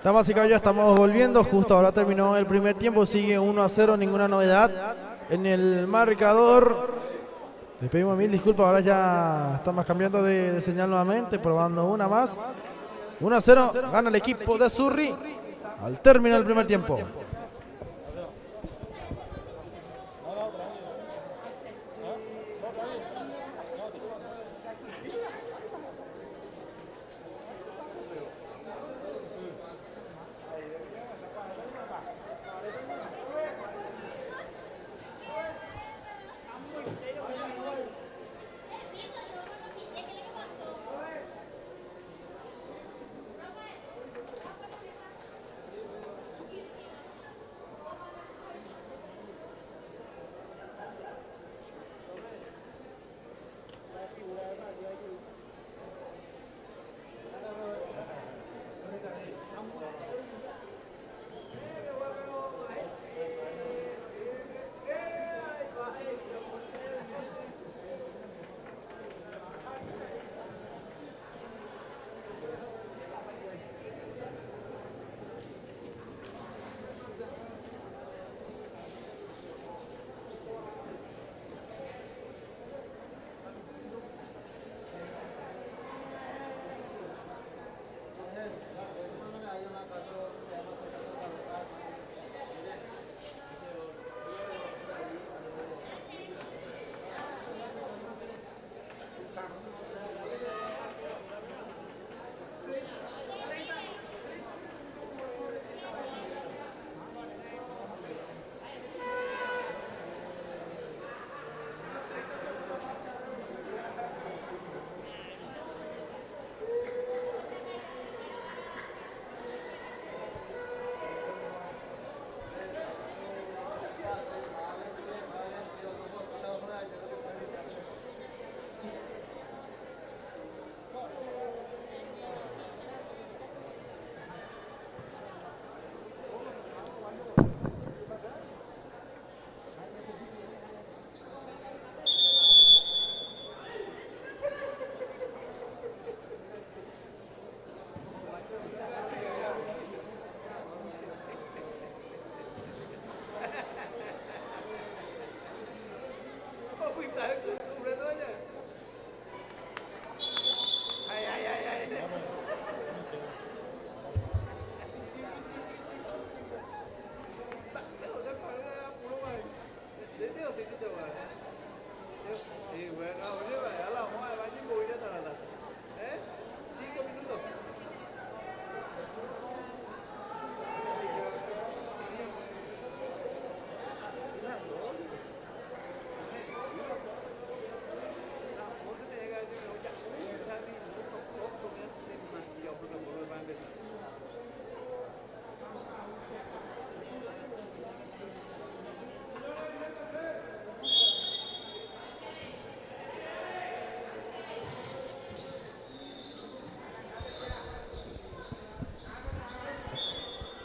Damas y caballeros, estamos volviendo. Justo ahora terminó el primer tiempo. Sigue 1-0, ninguna novedad en el marcador. Les pedimos mil disculpas. Ahora ya estamos cambiando de señal nuevamente, probando una más. 1-0, gana el equipo de Azzurri al término del primer tiempo.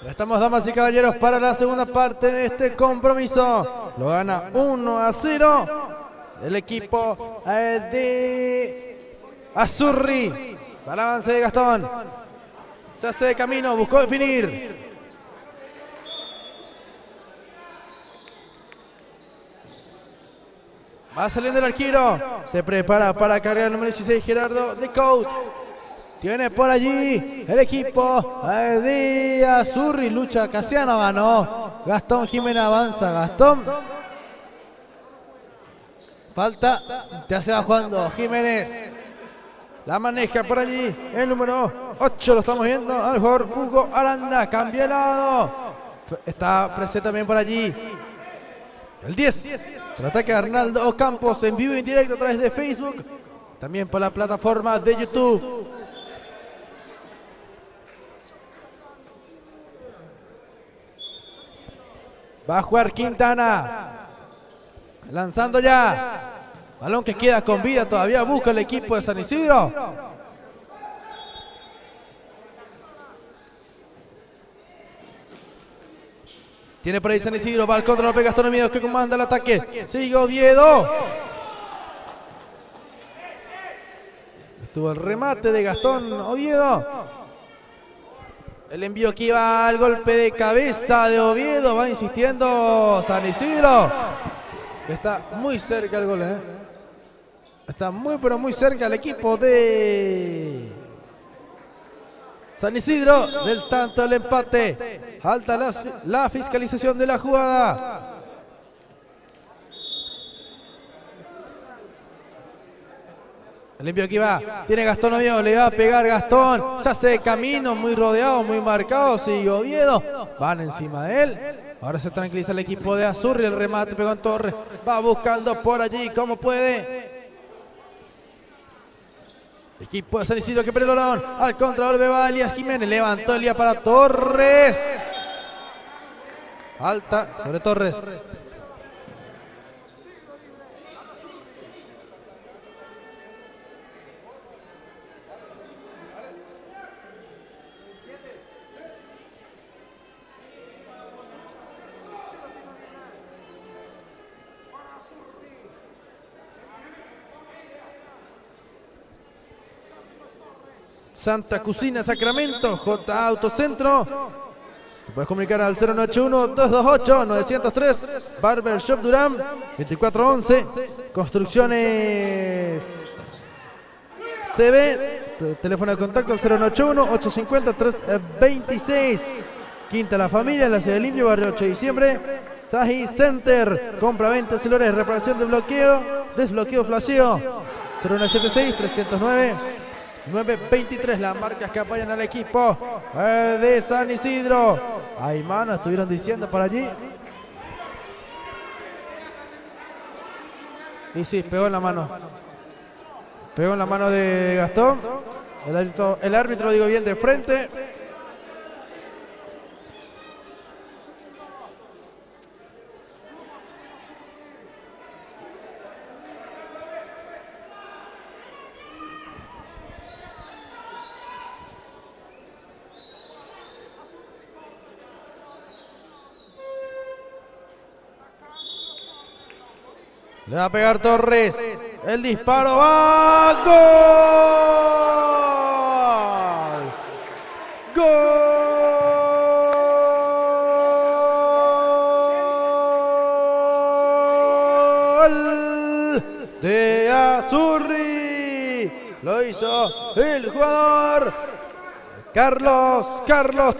Estamos, damas y caballeros, para la segunda parte de este compromiso. Lo gana 1-0 el equipo de Azzurri. Para el avance de Gastón. Se hace de camino, buscó definir. Va saliendo el arquero. Se prepara para cargar el número 16, Gerardo de Cout. Tiene por allí el equipo de Azzurri. Lucha Casiano, ganó. Gastón Jiménez avanza. Gastón. Falta. Ya se va jugando Jiménez. La maneja por allí el número 8. Lo estamos viendo. Al jugador Hugo Aranda. Cambia el lado. Está presente también por allí el 10. El ataque de Arnaldo Ocampos en vivo y en directo a través de Facebook. También por la plataforma de YouTube. Va a jugar Quintana. Lanzando ya. Balón que queda con vida. Todavía busca el equipo de San Isidro. Tiene por ahí San Isidro. Va al contra. Lo pega Gastón Oviedo que comanda el ataque. Sigue Oviedo. Estuvo el remate de Gastón Oviedo. El envío aquí va al golpe de cabeza de Oviedo. Va insistiendo San Isidro. Está muy cerca el gol, ¿eh? Está muy pero muy cerca el equipo de San Isidro del tanto del empate. Alta la fiscalización de la jugada. El envío aquí va, tiene Gastón Oviedo, le va a pegar Gastón, se hace de camino, muy rodeado, muy marcado, sigue Oviedo, van encima de él. Ahora se tranquiliza el equipo de Azurri, el remate pegó en Torres, va buscando por allí como puede. El equipo de San Isidro que perdió el balón, al contragolpe va Elías Jiménez, levantó Elías para Torres. Alta sobre Torres. Santa Cocina Sacramento, J Autocentro. Te puedes comunicar al 091-228-903. Barbershop Durán, 2411. Construcciones CB. Teléfono de contacto al 091-850-326. Quinta La Familia, en la ciudad de Limpio, barrio 8 de diciembre. Saji Center. Compra-venta celulares, reparación de bloqueo, desbloqueo, flasheo. 0176-309. 9.23 las marcas que apoyan al equipo de San Isidro. Hay mano, estuvieron diciendo por allí. Y sí, pegó en la mano. Pegó en la mano de Gastón. El árbitro digo bien de frente. Le va a pegar Torres. El disparo va. ¡Gol! ¡Gol! De Azurri. Lo hizo el jugador Carlos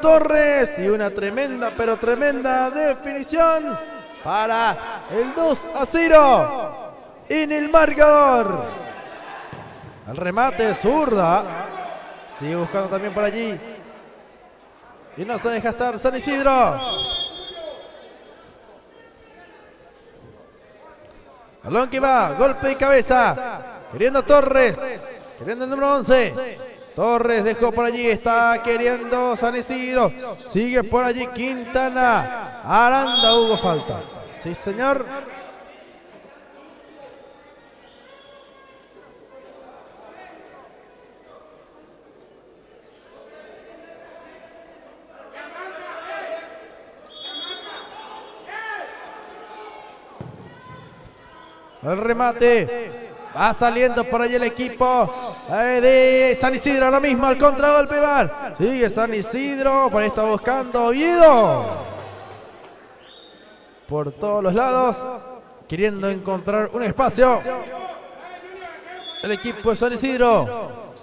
Torres. Y una tremenda, pero tremenda definición para el 2-0 en el marcador. El remate zurda. Sigue buscando también por allí. Y no se deja estar San Isidro. Balón que va, golpe de cabeza. Queriendo Torres. Queriendo el número 11. Torres dejó por allí, está queriendo San Isidro. Sigue por allí Quintana. Aranda, hubo falta. Sí, señor. El remate. Va saliendo por allí el equipo de San Isidro ahora mismo al contragolpe. Sigue San Isidro, por ahí está buscando Oviedo. Por todos los lados, queriendo encontrar un espacio. El equipo de San Isidro.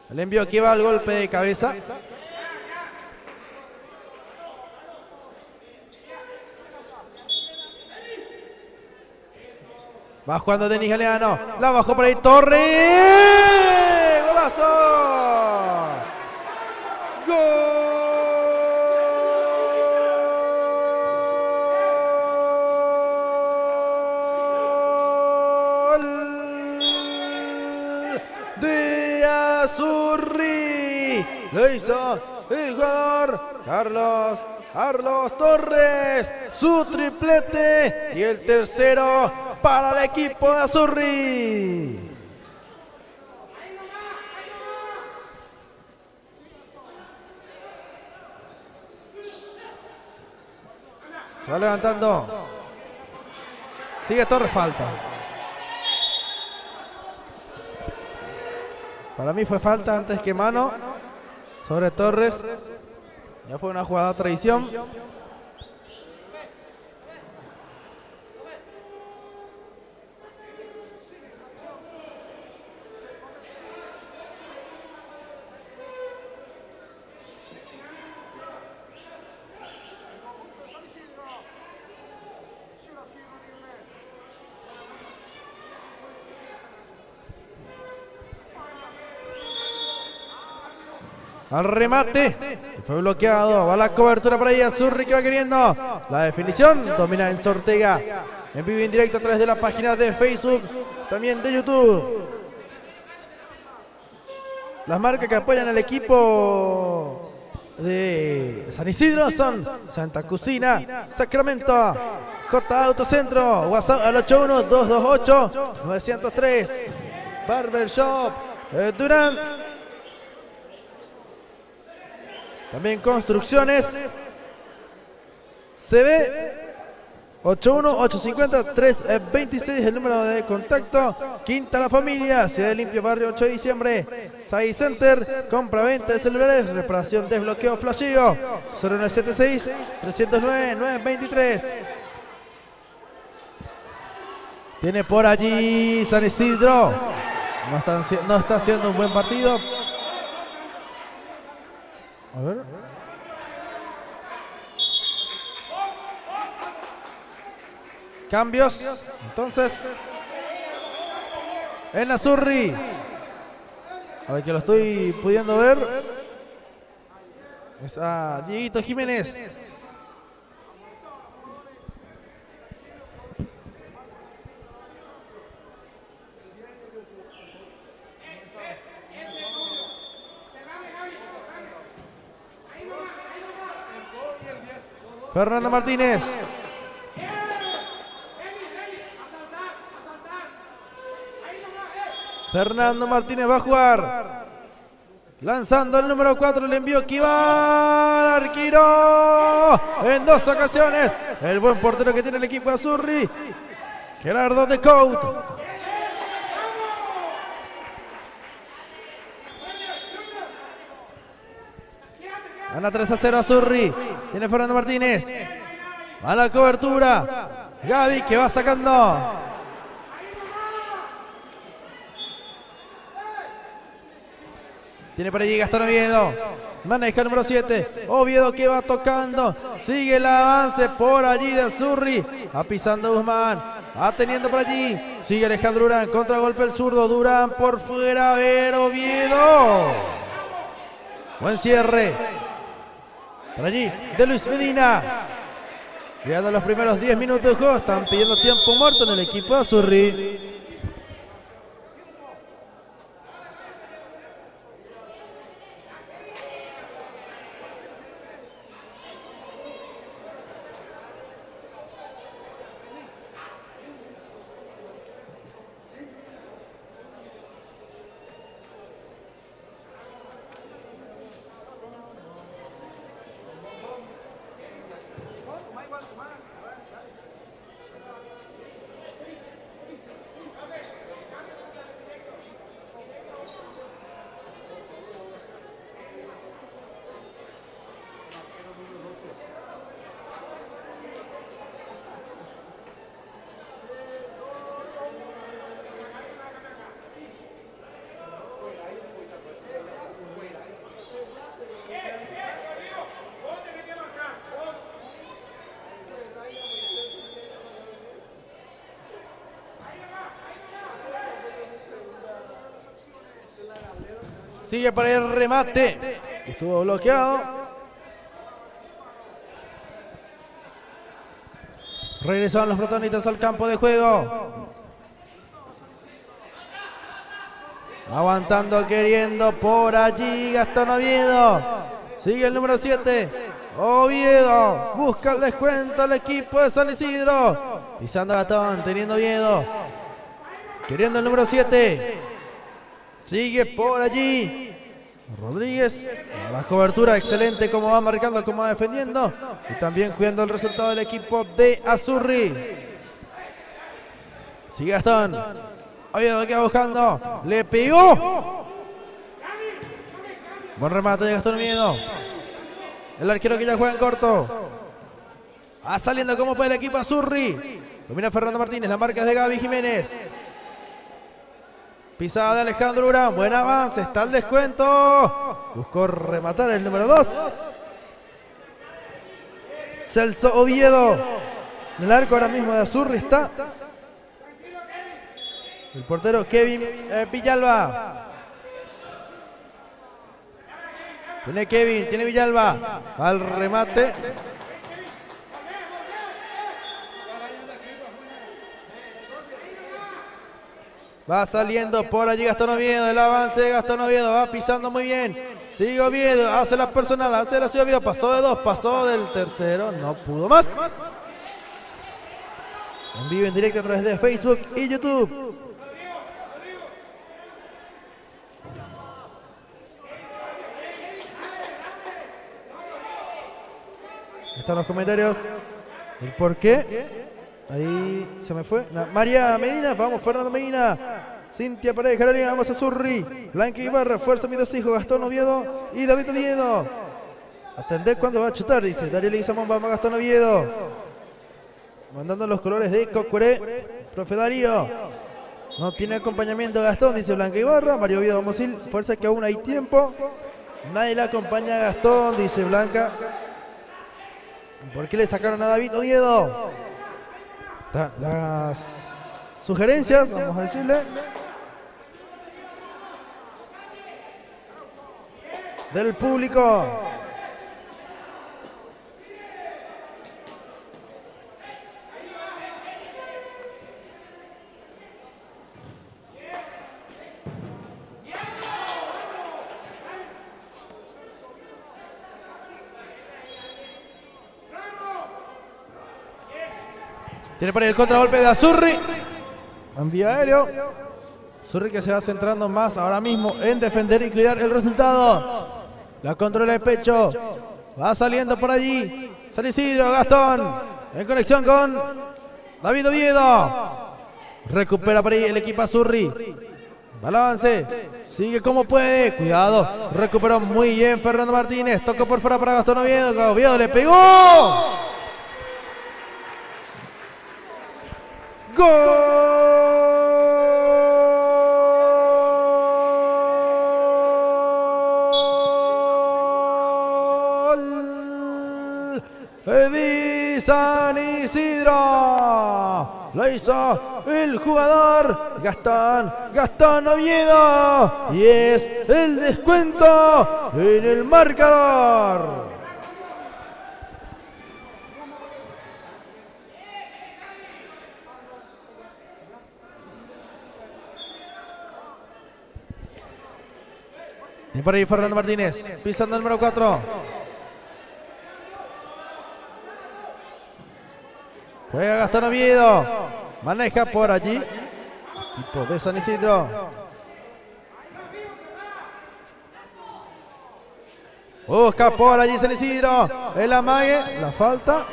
El envío aquí va al golpe de cabeza. Va jugando Denis Galeano. La bajó por ahí Torres. ¡Golazo! ¡Gol! De Azurri. Lo hizo el jugador Carlos Torres. Su triplete. Y el tercero para el equipo de Azurri. Se va levantando. Sigue Torres, falta. Para mí fue falta antes que mano. sobre Torres. Ya fue una jugada traición. Al remate, que fue bloqueado, va la cobertura por ahí, Azurri que va queriendo la definición, domina Enzo Ortega, en vivo y en directo a través de la página de Facebook, también de YouTube. Las marcas que apoyan al equipo de San Isidro son Santa Cocina, Sacramento, J Autocentro, WhatsApp al 81-228-903, Barbershop, Durán. También Construcciones CB 81-850-326 el número de contacto. Quinta La Familia, Ciudad de Limpio, Barrio 8 de Diciembre. Sai Center, compra-venta de celulares, reparación, desbloqueo, flasheo 0976-309-923. Tiene por allí San Isidro. No está haciendo un buen partido. A ver. Cambios. Entonces, en Azurri. A ver que lo estoy pudiendo ver. Está Dieguito Jiménez. Fernando Martínez. Fernando Martínez va a jugar. Lanzando el número 4, el envío que va Arquiro. En dos ocasiones. El buen portero que tiene el equipo de Azurri, Gerardo de Couto. Gana 3-0 Azurri. Tiene Fernando Martínez. A la cobertura. Gaby que va sacando. Tiene por allí Gastón Oviedo. Maneja el número 7. Oviedo que va tocando. Sigue el avance por allí de Azurri. Va pisando Guzmán. Va teniendo por allí. Sigue Alejandro Durán. Contragolpe el zurdo. Durán por fuera. A ver Oviedo. Buen cierre. Por allí de Luis Medina. Llegando los primeros 10 minutos de juego. Están pidiendo tiempo muerto en el equipo de Azurri. Sigue para el remate, que estuvo bloqueado. Regresaron los protagonistas al campo de juego. Aguantando, queriendo por allí Gastón Oviedo. Sigue el número 7. Oviedo busca el descuento al equipo de San Isidro. Pisando a Gastón, teniendo Oviedo. Queriendo el número 7. Sigue por allí Rodríguez. La cobertura excelente, como va marcando, como va defendiendo. Y también cuidando el resultado del equipo de Azurri. Sigue Gastón. Oviedo que va buscando. Le pegó. Buen remate de Gastón Oviedo. El arquero que ya juega en corto. Va saliendo como puede el equipo Azurri. Domina Fernando Martínez. La marca es de Gaby Jiménez. Pisada de Alejandro Urán. Buen avance. Está el descuento. Buscó rematar el número 2. Celso Oviedo. En el arco ahora mismo de Azurri está el portero Kevin Villalba. Tiene Kevin, tiene Villalba. Al remate. Va saliendo por allí Gastón Oviedo. El avance de Gastón Oviedo. Va pisando muy bien. Sigue Oviedo. Hace la personal. Hace la ciudad Oviedo. Pasó de 2. Pasó del tercero. No pudo más. En vivo, en directo a través de Facebook y YouTube. Están los comentarios. El por qué. Ahí se me fue. María Medina, vamos, Fernando Medina. Cintia Paredes, Carolina, vamos a Azurri. Blanca Ibarra, fuerza mis dos hijos, Gastón Oviedo y David Oviedo. Atender cuando va a chutar, dice Darío Leguizamón, vamos a Gastón Oviedo. Mandando los colores de Cocoré. Profe Darío. No tiene acompañamiento Gastón, dice Blanca Ibarra. Mario Oviedo, vamos a ir. Fuerza que aún hay tiempo. Nadie le acompaña a Gastón, dice Blanca. ¿Por qué le sacaron a David Oviedo? Las sugerencias, vamos a decirle, del público. Tiene por ahí el contragolpe de Azurri. Envío aéreo. Azurri que se va centrando más ahora mismo en defender y cuidar el resultado. La controla de pecho. Va saliendo por allí. San Isidro, Gastón. En conexión con David Oviedo. Recupera por ahí el equipo Azurri. Balance. Sigue como puede. Cuidado. Recuperó muy bien Fernando Martínez. Tocó por fuera para Gastón Oviedo. Oviedo le pegó. ¡Gol! De San Isidro. Lo hizo el jugador Gastón Oviedo. Y es el descuento en el marcador. Y por ahí Fernando Martínez, pisando el número 4. Juega Gastón Oviedo. Maneja por allí. Equipo de San Isidro. Busca por allí San Isidro. El amague. La falta.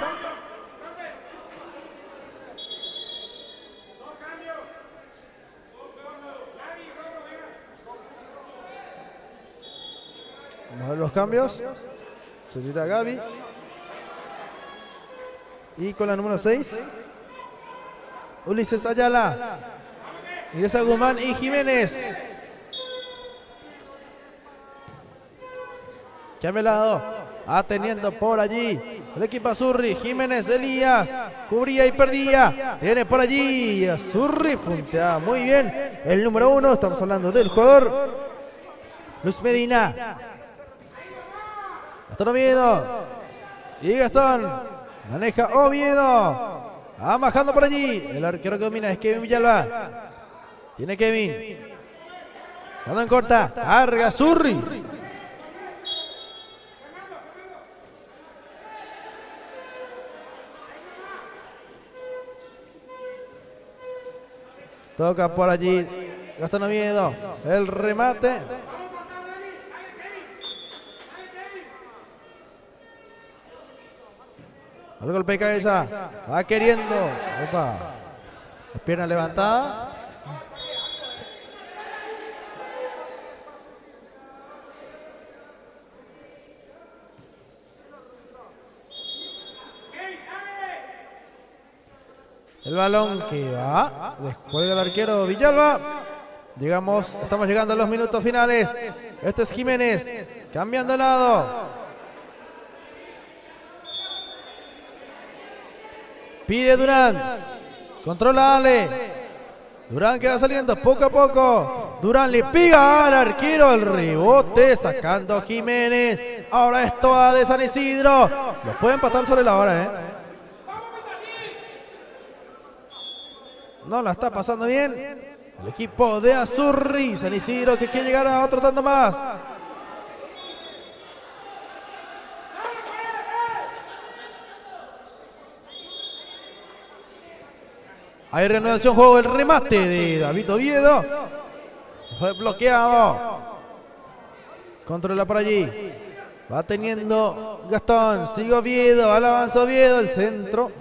Vamos a ver los cambios. Se tira Gaby. Y con la número 6, Ulises Ayala. Ingresa Guzmán y Jiménez. Cambia el lado. Ateniendo por allí el equipo Azurri. Jiménez, Elías. Cubría y perdía. Tiene por allí Azurri. Puntea muy bien. El número 1. Estamos hablando del jugador Luz Medina. Gastón Oviedo. Y Gastón. Maneja Oviedo. Va bajando por allí. El arquero que domina es Kevin Villalba. Tiene Kevin. Cuando en corta. Carga Azurri. Toca por allí Gastón Oviedo. El remate. El golpe de cabeza. Va queriendo. Opa. Las piernas levantadas. El balón que va. Descuelga el arquero Villalba. Estamos llegando a los minutos finales. Este es Jiménez. Cambiando de lado. Pide Durán. Controla Ale. Durán que va saliendo poco a poco. Durán le pega al arquero. El rebote sacando Jiménez. Ahora es toda de San Isidro. Lo puede empatar sobre la hora, No la está pasando bien el equipo de Azzurri. San Isidro que quiere llegar a otro tanto más. Hay reanudación juego, el remate de David Oviedo. Fue bloqueado. Controla por allí. Va teniendo Gastón. Sigue Oviedo. Al avance Oviedo. El centro.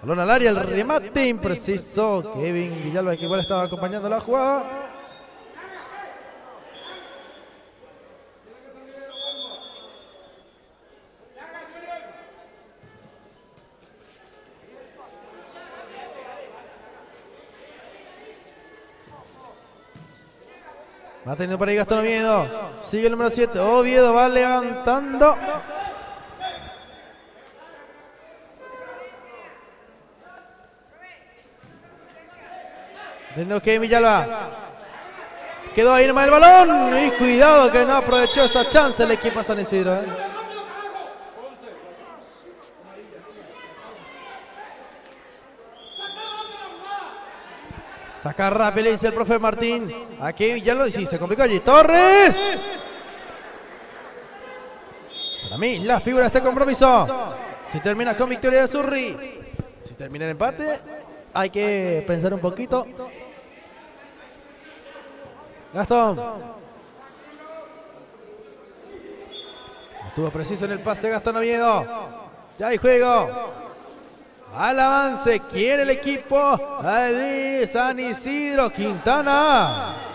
Balón al área. El remate impreciso. Kevin Villalba que igual estaba acompañando la jugada. Va teniendo por ahí Gastón Oviedo. Sigue el número 7. Oviedo va levantando. Teniendo que Villalba. Quedó ahí nomás el balón. Y cuidado que no aprovechó esa chance el equipo de San Isidro. Saca rápido, le dice el profe Martín. Aquí ya lo sí, se complicó allí. Torres. Para mí, la figura de este compromiso. Si termina con victoria de Azzurri, si termina el empate, hay que pensar un poquito. Gastón. Estuvo preciso en el pase Gastón Oviedo. Ya hay juego. Al avance, quiere el equipo de San Isidro. Quintana.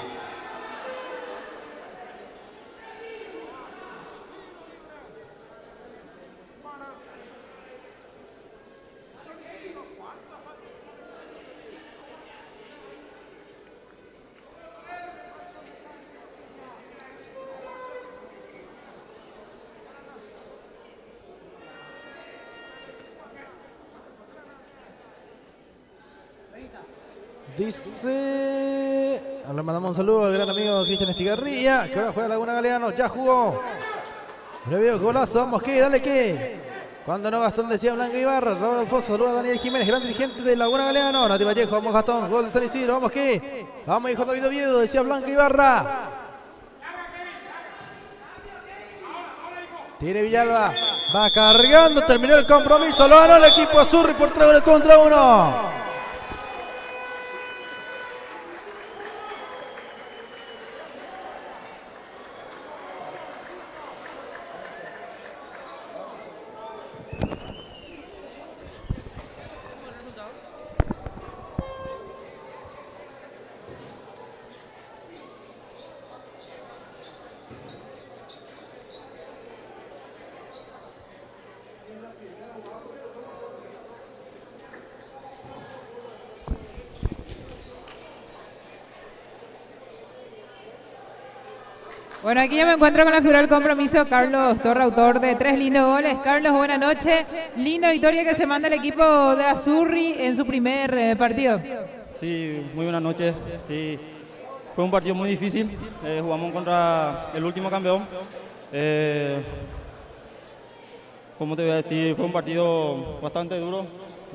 Dice, le mandamos un saludo al gran amigo Cristian Estigarribia, que ahora juega Laguna Galeano, ya jugó. Le veo golazo, vamos que, dale que. Cuando no Gastón decía Blanca Ibarra, Raúl Alfonso, saluda a Daniel Jiménez, gran dirigente de Laguna Galeano. Nati Vallejo, vamos Gastón, gol de San Isidro, vamos que. Vamos hijo David Oviedo, decía Blanca Ibarra. Tiene Villalba, va cargando, terminó el compromiso, lo ganó el equipo Azzurri por 3 goles contra 1. Bueno, aquí ya me encuentro con la figura del compromiso, Carlos Torre, autor de 3 lindos goles. Carlos, buenas noches. Linda victoria que se manda el equipo de Azzurri en su primer partido. Sí, muy buenas noches. Sí, fue un partido muy difícil. Jugamos contra el último campeón. ¿Cómo te voy a decir? Fue un partido bastante duro.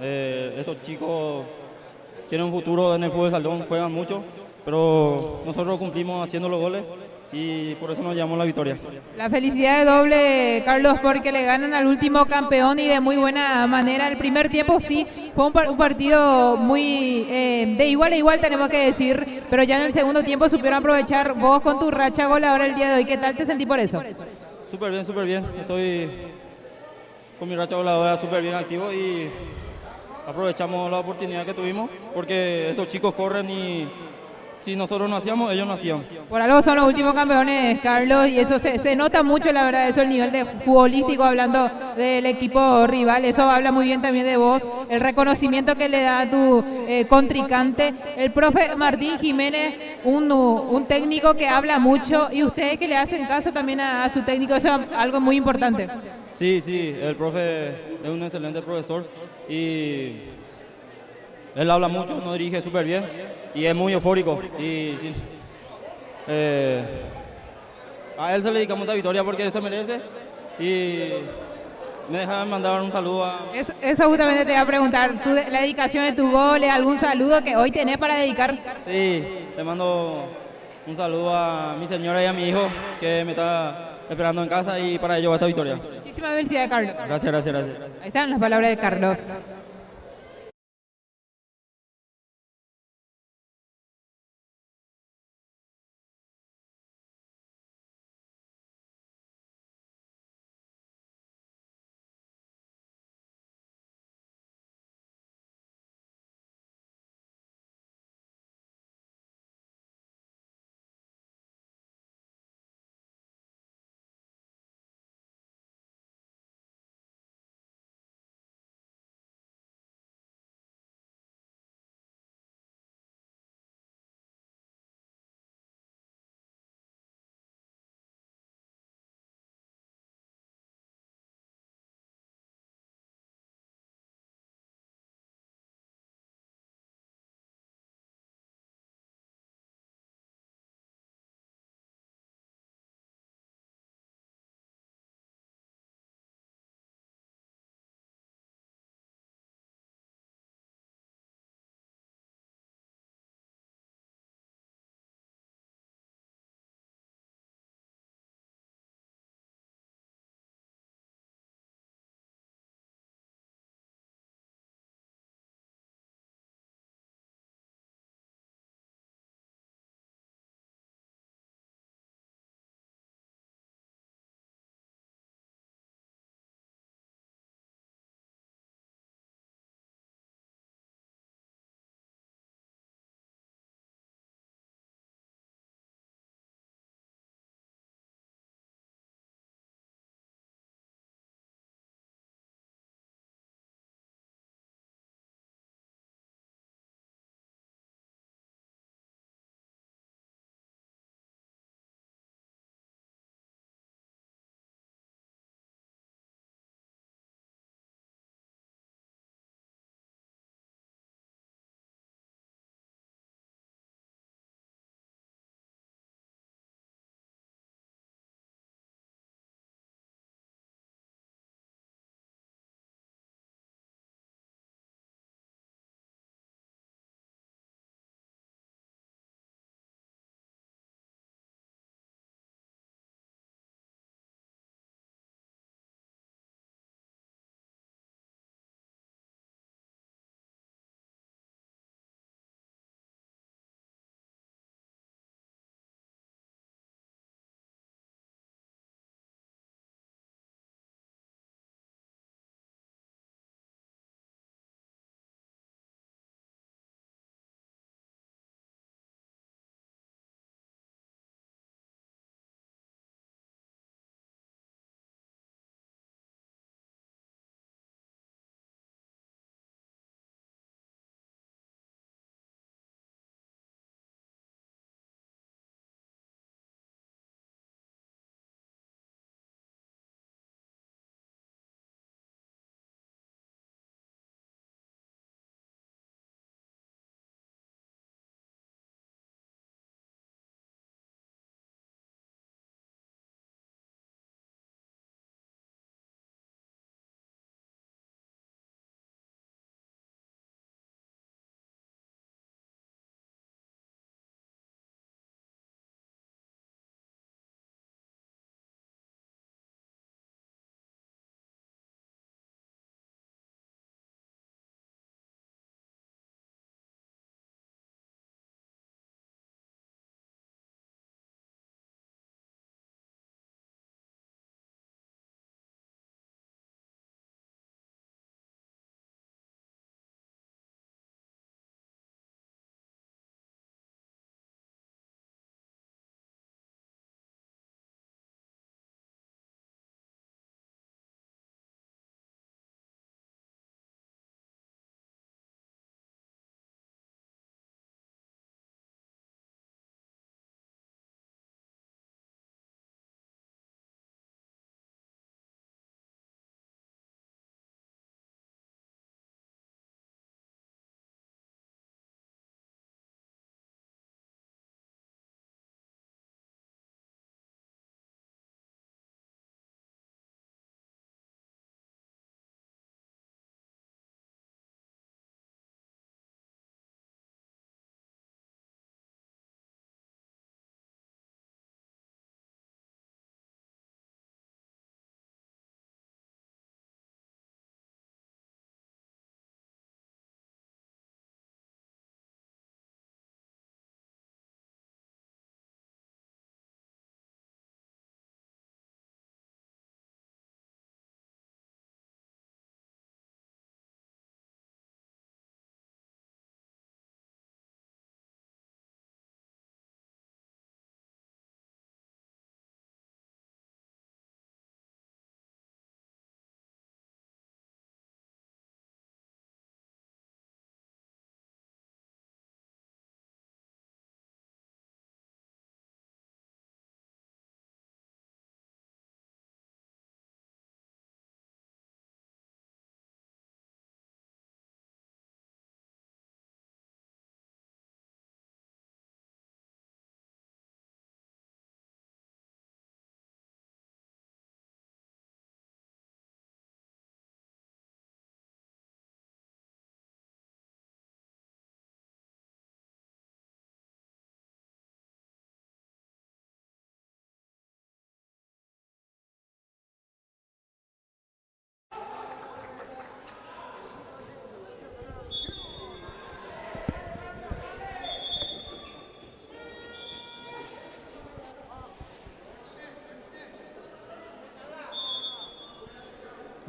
Estos chicos tienen un futuro en el fútbol de salón, juegan mucho, pero nosotros cumplimos haciendo los goles y por eso nos llevamos la victoria. La felicidad de doble, Carlos, porque le ganan al último campeón y de muy buena manera. El primer tiempo sí, fue un partido muy de igual a igual, tenemos que decir, pero ya en el segundo tiempo supieron aprovechar. Vos con tu racha goleadora el día de hoy, ¿qué tal te sentí por eso? Súper bien, súper bien. Estoy con mi racha goleadora súper bien activo y aprovechamos la oportunidad que tuvimos porque estos chicos corren y Si nosotros no hacíamos, ellos no hacían. Por algo son los últimos campeones, Carlos, y eso se nota mucho, la verdad, eso el nivel de futbolístico, hablando del equipo rival, eso habla muy bien también de vos, el reconocimiento que le da a tu contrincante, el profe Martín Jiménez, un técnico que habla mucho, y ustedes que le hacen caso también a su técnico, eso es algo muy importante. Sí, sí, el profe es un excelente profesor y él habla mucho, nos dirige súper bien y es muy eufórico. Y sí, a él se le dedicamos esta victoria porque se merece y me dejan mandar un saludo a... Eso justamente te iba a preguntar, la dedicación de tu gol, algún saludo que hoy tenés para dedicar. Sí, le mando un saludo a mi señora y a mi hijo que me está esperando en casa y para ello va esta victoria. Muchísimas felicidades, Carlos. Gracias, gracias, gracias. Ahí están las palabras de Carlos.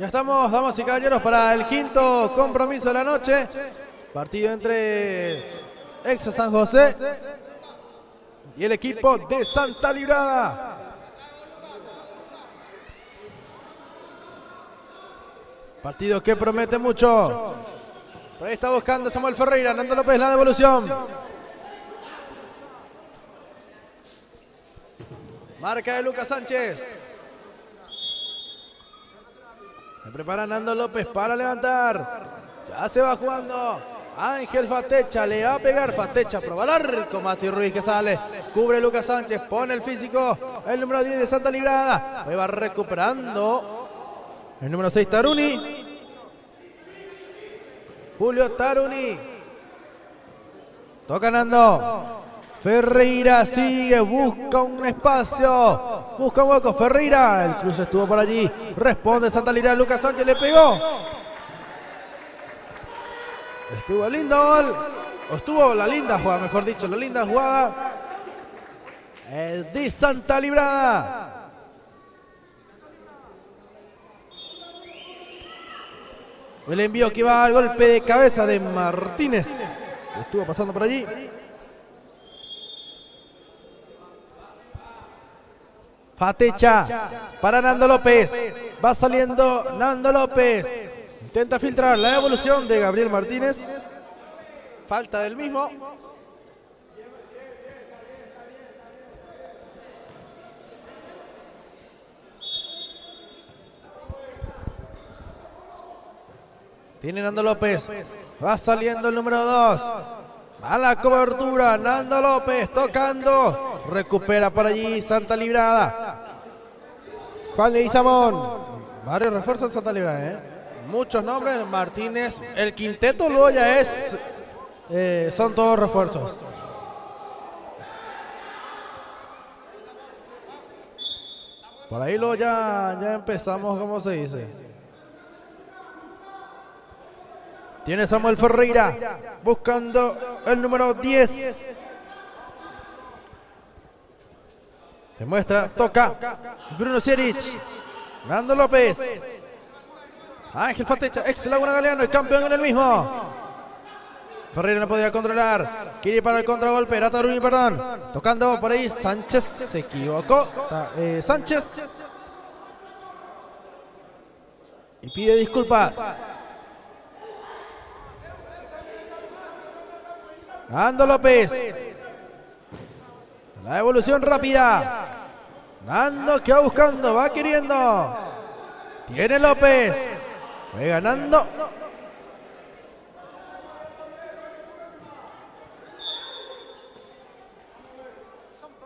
Ya estamos, damas y caballeros, para el quinto compromiso de la noche. Partido entre Exa San José y el equipo de Santa Librada. Partido que promete mucho. Por ahí está buscando Samuel Ferreira, Nando López la devolución. Marca de Lucas Sánchez. Se prepara Nando López para levantar. Ya se va jugando Ángel Fatecha, le va a pegar Fatecha, proba el arco, Mati Ruiz que sale, cubre Lucas Sánchez, pone el físico, el número 10 de Santa Librada, ahí va recuperando el número 6 Taruni, Julio Taruni, toca Nando, Ferreira sigue, busca un espacio, busca un hueco, Ferreira, el cruce estuvo por allí, responde Santa Librada, Lucas Sánchez le pegó. Estuvo lindo gol, o estuvo la linda jugada, mejor dicho, la linda jugada de Santa Librada. El envío que va al golpe de cabeza de Martínez, que estuvo pasando por allí. Fatecha para Nando López, va saliendo Nando López. Intenta filtrar la devolución de Gabriel Martínez. Falta del mismo. Tiene Nando López. Va saliendo el número 2. A la cobertura. Nando López tocando. Recupera por allí Santa Librada. Juan Leguizamón. Varios refuerzos en Santa Librada, Muchos nombres, Martínez, el quinteto luego ya es, son todos refuerzos. Por ahí luego ya empezamos, ¿cómo se dice? Tiene Samuel Ferreira, buscando el número 10. Se muestra, toca, Bruno Sieric, Nando López. Ángel Fatecha, ex Laguna Galeano, el campeón en el mismo. Ferreira no podía controlar. Quiere ir para el contragolpe. Era Taruni, perdón. Tocando por ahí. Sánchez se equivocó. Sánchez. Y pide disculpas. Nando López. La evolución rápida. Nando que va buscando, va queriendo. Tiene López. Fue ganando.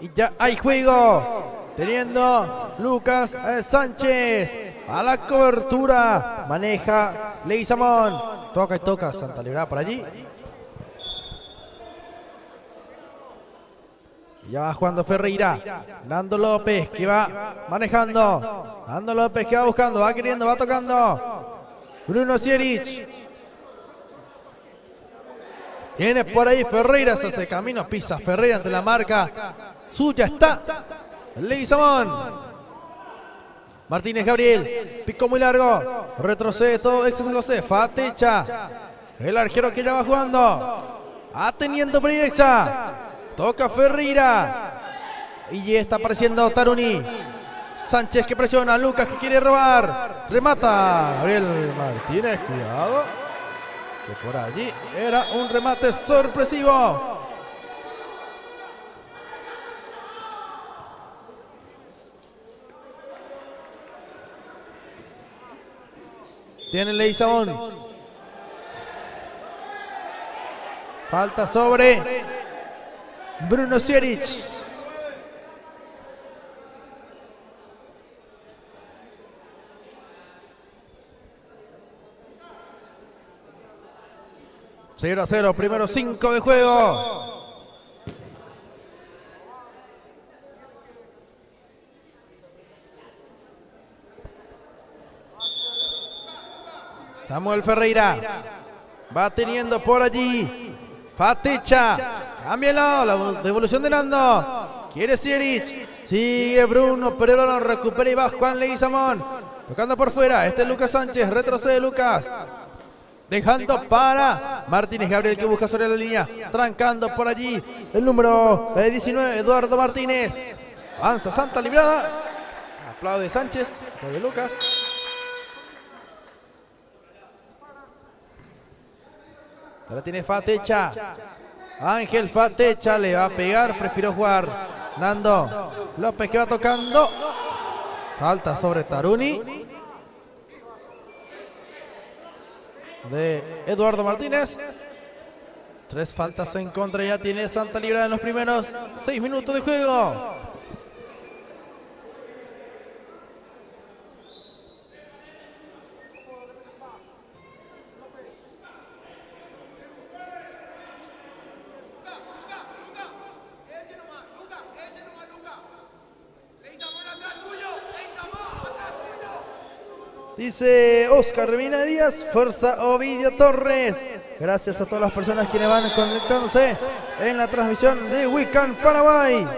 Y ya hay juego. Teniendo Lucas Sánchez. A la cobertura. Maneja Leguizamón. Toca y toca Santa Librada por allí. Y ya va jugando Ferreira. Nando López que va manejando. Nando López que va buscando, va queriendo, va tocando. Bruno Sieric. Viene por ahí Ferreira, se hace camino, pisa Ferreira ante la marca. Suya está Leguizamón. Martínez Gabriel, pico muy largo. Retrocede todo Exa San José. Fatecha. El arquero que ya va jugando. Ateniendo por ahí Exa. Toca Ferreira. Y está apareciendo Taruni. Sánchez que presiona, Lucas que quiere robar, remata Gabriel Martínez, cuidado, que por allí era un remate sorpresivo. Tiene Leguizamón. Falta sobre Bruno Sieric. Cero a 0, primero 5 de juego. Samuel Ferreira va teniendo por allí Fatecha, cambia el lado, la devolución de Nando, quiere Sieric, sigue Bruno, pero no recupera y va Juan Leguizamón, Tocando por fuera. Este es Lucas Sánchez. Retrocede Lucas. Dejando para Martínez Gabriel, que busca sobre la línea. Trancando por allí el número 19, Eduardo Martínez. Avanza Santa Librada. Aplaude Sánchez. Aplaude Lucas. Ahora tiene Fatecha. Ángel Fatecha le va a pegar. Prefirió jugar Nando López, que va tocando. Falta sobre Taruni de Eduardo Martínez. 3 faltas en contra ya tiene Santa Librada en los primeros 6 minutos de juego. Dice Oscar Revina Díaz, fuerza Ovidio Torres. Gracias a todas las personas quienes van conectándose en la transmisión de Weekend Paraguay.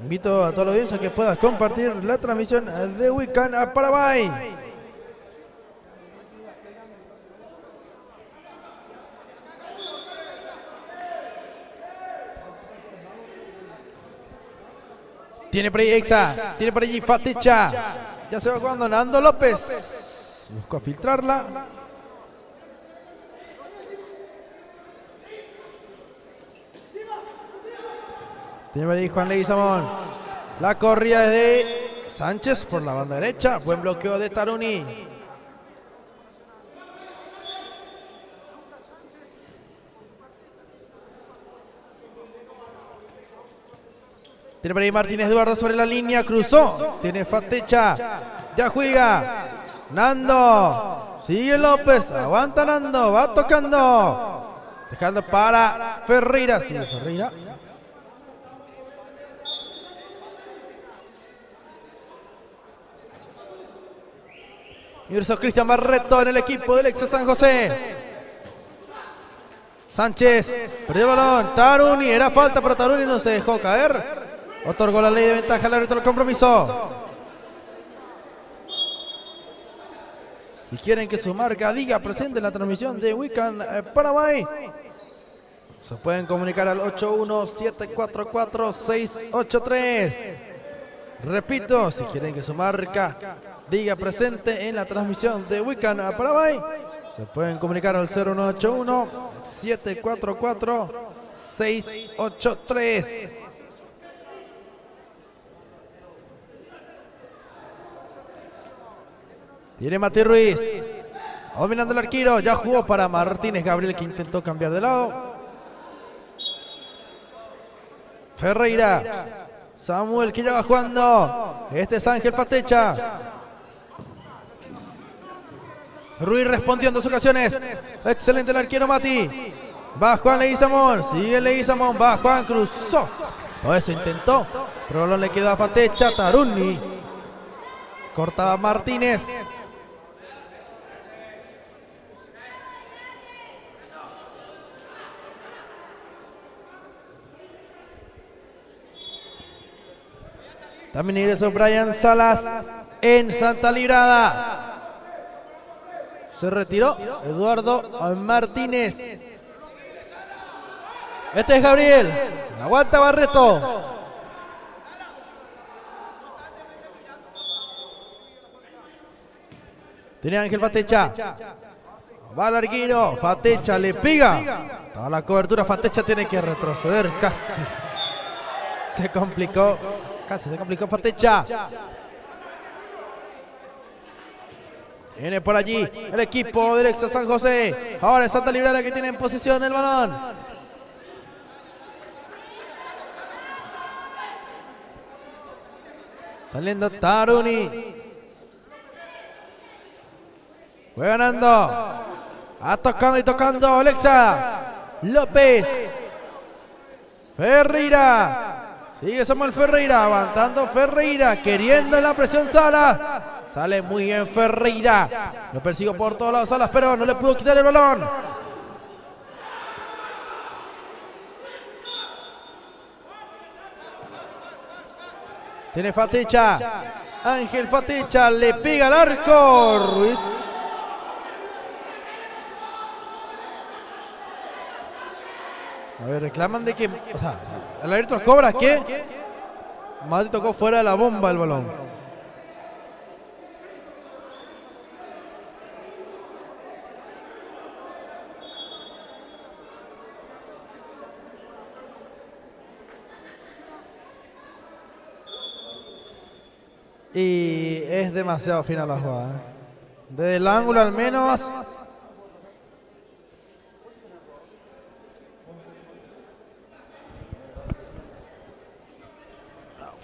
Invito a toda la audiencia que pueda compartir la transmisión de Weekend Paraguay. Tiene por ahí Exa, tiene por allí Fatecha. Ya se va jugando Nando López. Busca filtrarla. Tiene por ahí Juan Leguizamón. La corrida de Sánchez por la banda derecha. Buen bloqueo de Taruni. Tiene por ahí Martínez Eduardo sobre la línea, cruzó. Tiene Fatecha, ya juega. Nando, sigue López, aguanta Nando, va tocando. Dejando para Ferreira, sigue Ferreira. Ingresó Cristian Barreto en el equipo del Exa San José. Sánchez, perdió el balón, Taruni, era falta, pero Taruni no se dejó caer. Otorgó la ley de ventaja al árbitro del compromiso. Si quieren que su marca diga presente en la transmisión de Weekend Paraguay, se pueden comunicar al 81744-683. Repito, si quieren que su marca diga presente en la transmisión de Weekend Paraguay, se pueden comunicar al 0181-744-683. Tiene Mati Ruiz, dominando el arquero, ya jugó para Martínez Gabriel, que intentó cambiar de lado. Ferreira, Samuel, que ya va jugando. Este es Ángel Fatecha. Ruiz respondiendo a sus ocasiones. Excelente el arquero Mati. Va Juan Leguizamón, sigue Leguizamón, va Juan, cruzó. Todo eso intentó, pero no le quedó a Fatecha. Taruni, cortaba Martínez. También ingresó Brian Salas en Santa Librada. Se retiró Eduardo Martínez. Este es Gabriel. Aguanta Barreto. Tiene Ángel Fatecha. Va al arquero. Fatecha le pega. Toda la cobertura. Fatecha tiene que retroceder. Casi se complicó. Casi se complicó Fatecha. Viene por allí el equipo del Exa San José. Ahora es Santa Librada que tiene en posición el balón. Saliendo Taruni. Fue ganando. Tocando y tocando el Exa. López. Ferreira. Sigue Samuel Ferreira, aguantando Ferreira, queriendo la presión Salas. Sale muy bien Ferreira. Lo persiguió por todos lados Salas, pero no le pudo quitar el balón. Tiene Faticha. Ángel Faticha le pega al arco. Ruiz. A ver, reclaman de que... O sea, el árbitro cobra que... Mati tocó fuera de la bomba el balón. Y es demasiado fina la jugada. Desde el ángulo al menos.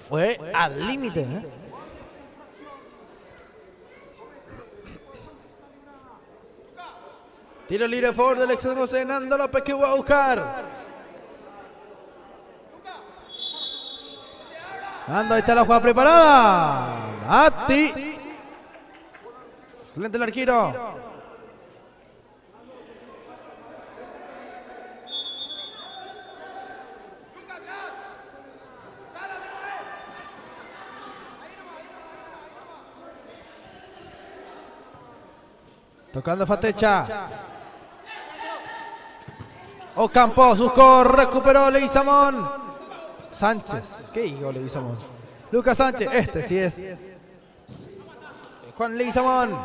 Fue al límite. Tiro libre a favor del ex José Nando López que va a buscar. Nando, ahí está la jugada preparada. Mati. Excelente el arquero. Tocando Fatecha. Ocampos buscó, recuperó Leguizamón. Sánchez. ¿Qué digo Leguizamón? Lucas Sánchez. Este sí es. Juan Leguizamón.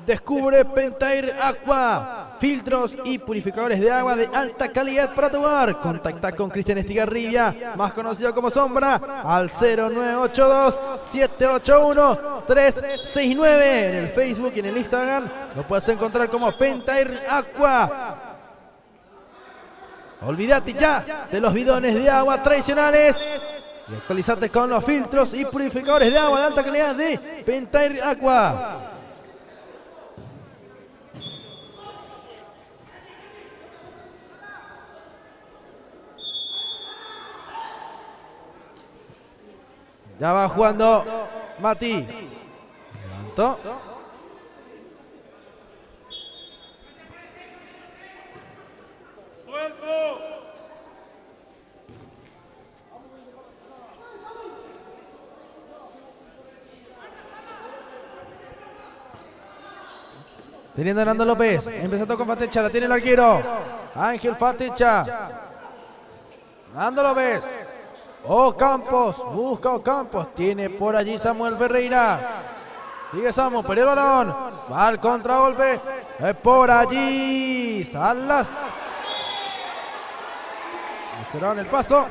Descubre Pentair Aqua, filtros y purificadores de agua de alta calidad para tu hogar. Contacta con Cristian Estigarribia, más conocido como Sombra, al 0982-781-369. En el Facebook y en el Instagram lo puedes encontrar como Pentair Aqua. Olvídate ya de los bidones de agua tradicionales y actualizate con los filtros y purificadores de agua de alta calidad de Pentair Aqua. Ya va jugando Mati. Levantó. Teniendo a Nando López. Empezando con Fatecha. La tiene el arquero. Ángel Fatecha. Nando López. Ocampos, busca Ocampos, tiene por allí Samuel Ferreira. Sigue Samu, perdió el balón. Va al contragolpe. Es por allí Salas. Cerraron el paso.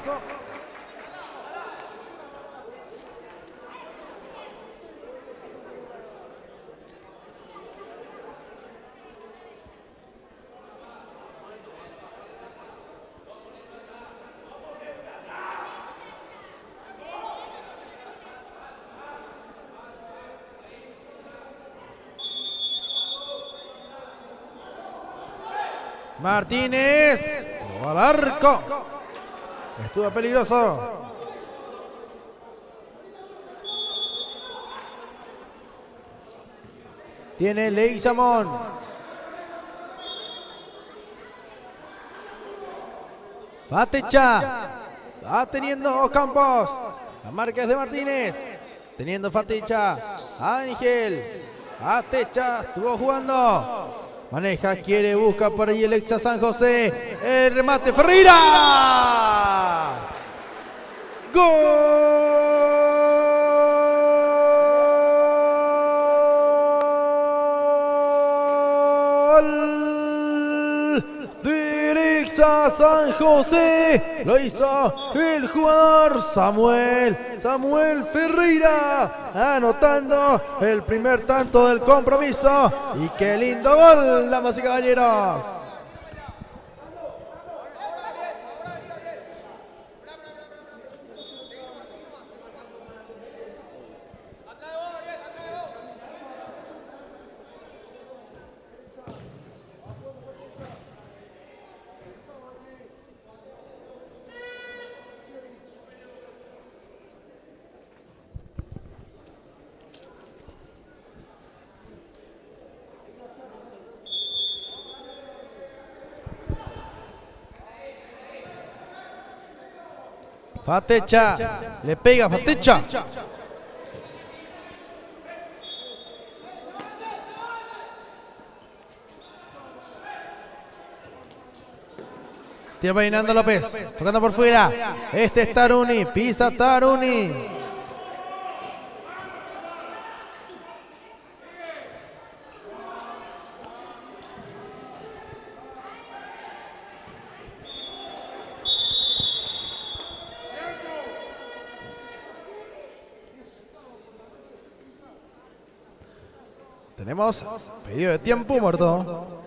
Martínez, al arco. Estuvo peligroso. Tiene Leguizamón. Fatecha. Va teniendo Ocampos. La marca es de Martínez. Teniendo Fatecha. Ángel. Fatecha estuvo jugando. Maneja, quiere, busca por ahí el Exa San José. El remate, Ferreira. Gol del Exa San José. Lo hizo el jugador Samuel Ferreira. Anotando el primer tanto del compromiso. Y qué lindo gol, damas y caballeros. Fatecha. Le pega Fatecha. Tiene peinando López. Tocando por fuera. Este es Taruni. Pisa Taruni. Tenemos pedido de tiempo muerto.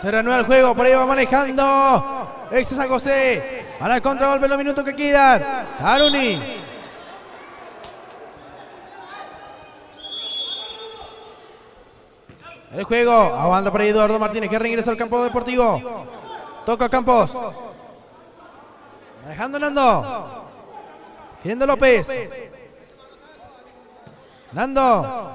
Se reanuda el juego, por ahí va manejando Exa San José. Para el contragolpe en los minutos que quedan. Taruni. El juego, aguanta por ahí Eduardo Martínez que regresa al campo deportivo. Toca Campos. Manejando Nando. Queriendo López. Nando.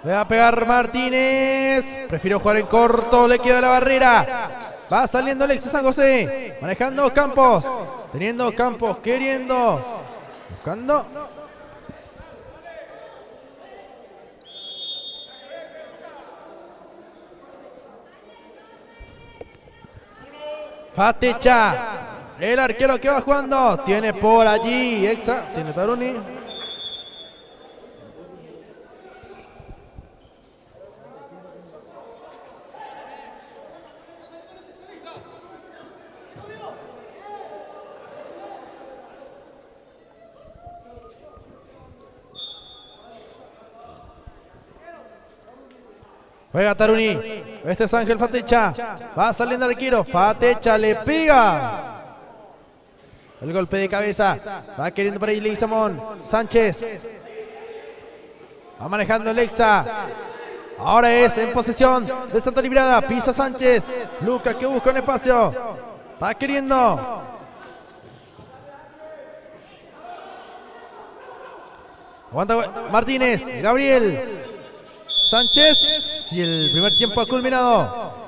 Le va a pegar Martínez. Prefirió jugar en corto. Le queda la barrera. Va saliendo Alexis San José. Manejando Campos. Teniendo Campos. Queriendo. Buscando. Fatecha. El arquero que va jugando. Tiene por allí. Exa. Tiene Taruni. Juega Taruni. Este es Ángel Fatecha. Va saliendo el arquero. Fatecha le pega. El golpe de cabeza. Va queriendo por ahí Leguizamón. Sánchez. Va manejando Lexa. Ahora es en posesión de Santa Librada. Pisa Sánchez. Lucas que busca un espacio. Va queriendo. Aguanta Martínez. Gabriel. Sánchez. Y el primer tiempo ha culminado.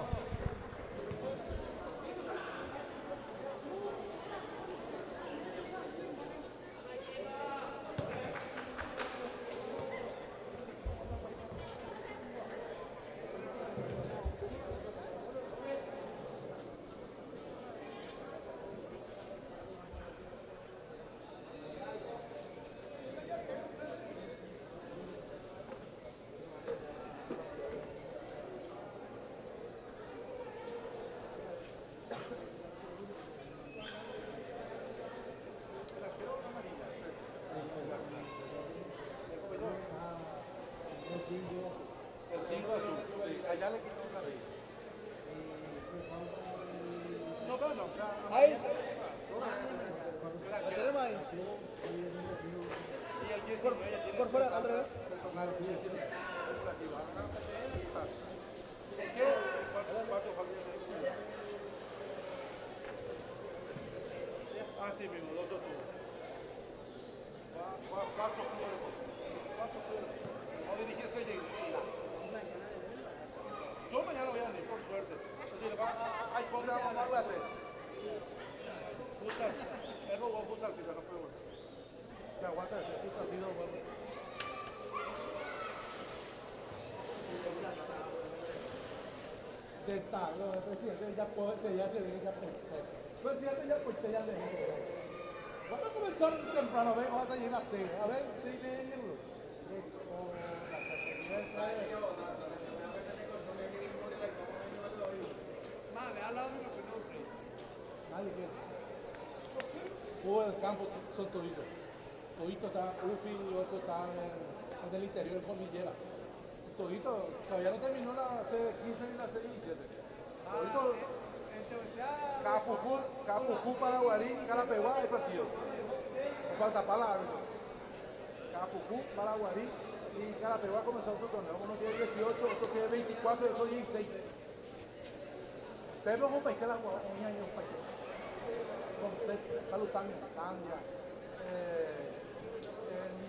Por fuera, al revés. Así mismo, los dos tubos. Cuatro tubos. No dirigirse y yo mañana voy a venir, por suerte. Es decir, hay cosas más grandes. Futsal. Es robó futsal, si no puedo. Ya aguanta ese futsal, si no puedo. El presidente ya se viene ya por. Presidente ya por ya le digo. Vamos a comenzar temprano, ven, vamos a llegar a ver si me llevo. Fútbol en el campo son toditos. Toditos están, Ufi y otros están en el interior de Cordillera. Toditos, todavía no terminó la C15 ni la C17. Toditos, Capucú, Paraguarí, Carapeguá hay partido. Falta palabras. Capucú, Paraguarí y Carapeguá comenzó su torneo. Uno tiene 18, otro tiene 24 y otro 16. Pero es un país que la juega un año, un país. Salud también, Candia,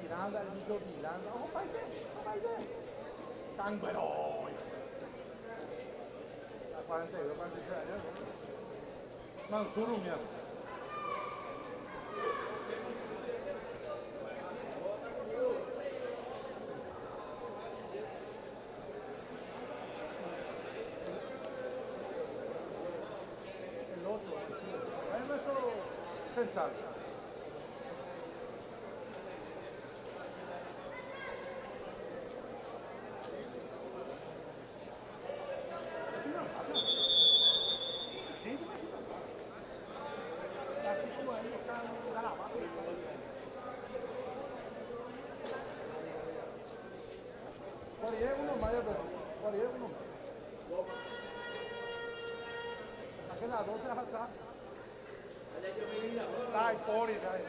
Miranda, el micro Miranda, un país tan bueno. A 42, 43 años. Mansur Umiar. El 8, es nuestro central. Así como ellos están garabatos. Cualquiera uno más, pero cualquiera uno más. Aquí en la 12 es azar. Ay, pobre, ay.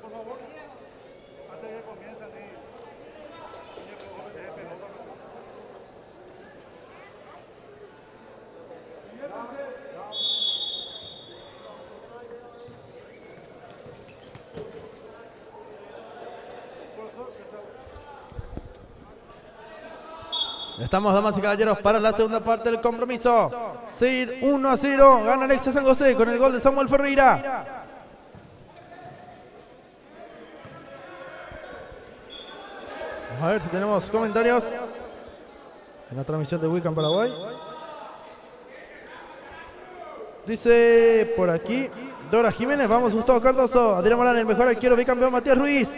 Por favor, antes de que comiencen, Estamos, damas y caballeros, para la segunda parte del compromiso. Seguir 1-0, gana Alexa San José con el gol de Samuel Ferreira. Vamos a ver si tenemos comentarios en la transmisión de Wiccan Paraguay. Dice por aquí Dora Jiménez, vamos Gustavo Cardoso, Adrián Morán, el mejor arquero bicampeón Matías Ruiz,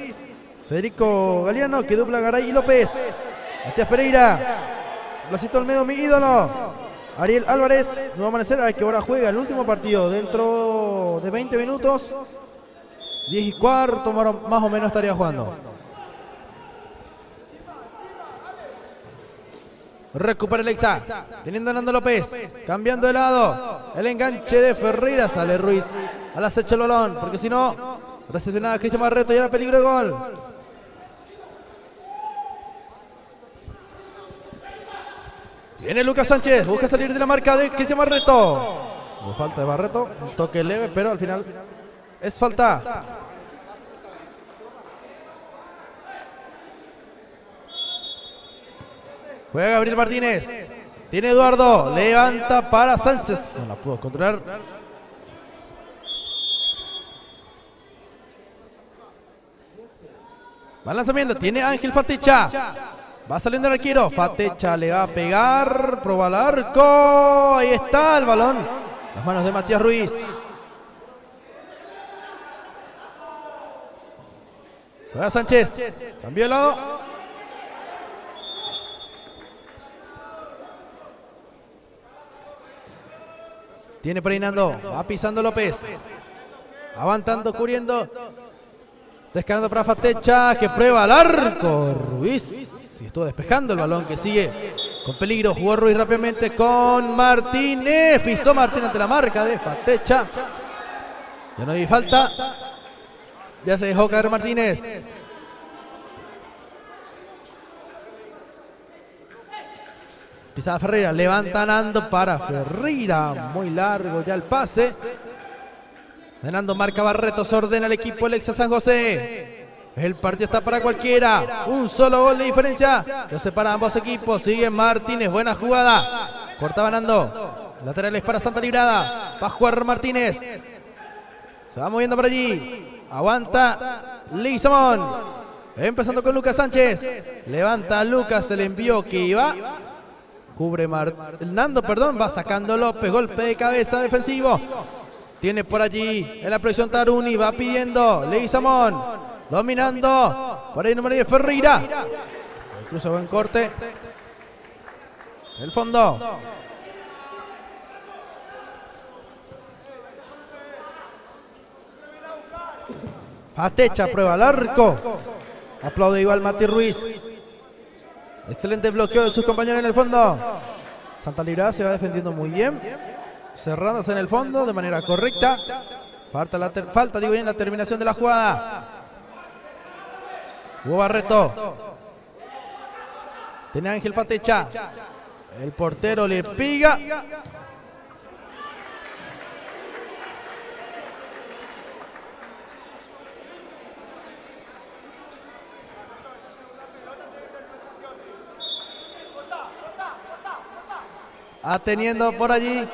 Federico Galeano, que dupla Garay y López, Matías Pereira, Blasito Olmedo, mi ídolo, Ariel Álvarez, Nuevo Amanecer, al que ahora juega el último partido dentro de 20 minutos, 10:15 más o menos estaría jugando. Recupera el Exa. Teniendo a Nando López. Cambiando de lado. El enganche de Ferreira. Sale Ruiz. Al acecho el balón. Porque si no, recepcionaba Cristian Barreto y era peligro de gol. Viene Lucas Sánchez. Busca salir de la marca de Cristian Barreto. No falta de Barreto. Un toque leve, pero al final es falta. Juega Gabriel Martínez. Tiene Eduardo. Levanta para Sánchez. No la pudo controlar. Va lanzamiento. Tiene Ángel Fatecha. Va saliendo el arquero. Fatecha le va a pegar. Proba el arco. Ahí está el balón. Las manos de Matías Ruiz. Juega Sánchez. Cambió de lado. Tiene para Nando. Va pisando López. Avanzando, cubriendo. Descargando para Fatecha. Que prueba el arco. Ruiz. Y estuvo despejando el balón que sigue con peligro. Jugó Ruiz rápidamente con Martínez. Pisó Martínez ante la marca de Fatecha. Ya no hay falta. Ya se dejó caer Martínez. Pisada Ferreira, levanta Nando para Ferreira, muy largo ya el pase. Nando marca Barreto, se ordena el equipo el Exa San José. El partido está para cualquiera, un solo gol de diferencia. Lo separan ambos equipos, sigue Martínez, buena jugada. Cortaba Nando, laterales para Santa Librada. Va a jugar Martínez. Se va moviendo por allí, aguanta Leguizamón. Empezando con Lucas Sánchez. Levanta a Lucas, el envío que iba. Cubre Nando, va sacando López, golpe de cabeza defensivo. Tiene por allí en la presión Taruni, va pidiendo Leguizamón, dominando. Por ahí número 10 Ferreira. Cruza buen corte. El fondo. Fatecha prueba el arco. Aplaude igual Mati Ruiz. Excelente bloqueo de sus compañeros en el fondo. Santa Librada se va defendiendo muy bien. Cerrándose en el fondo de manera correcta. Falta la terminación de la jugada. Hugo Barreto. Tiene Ángel Fatecha. El portero le pega. Ateniendo por allí.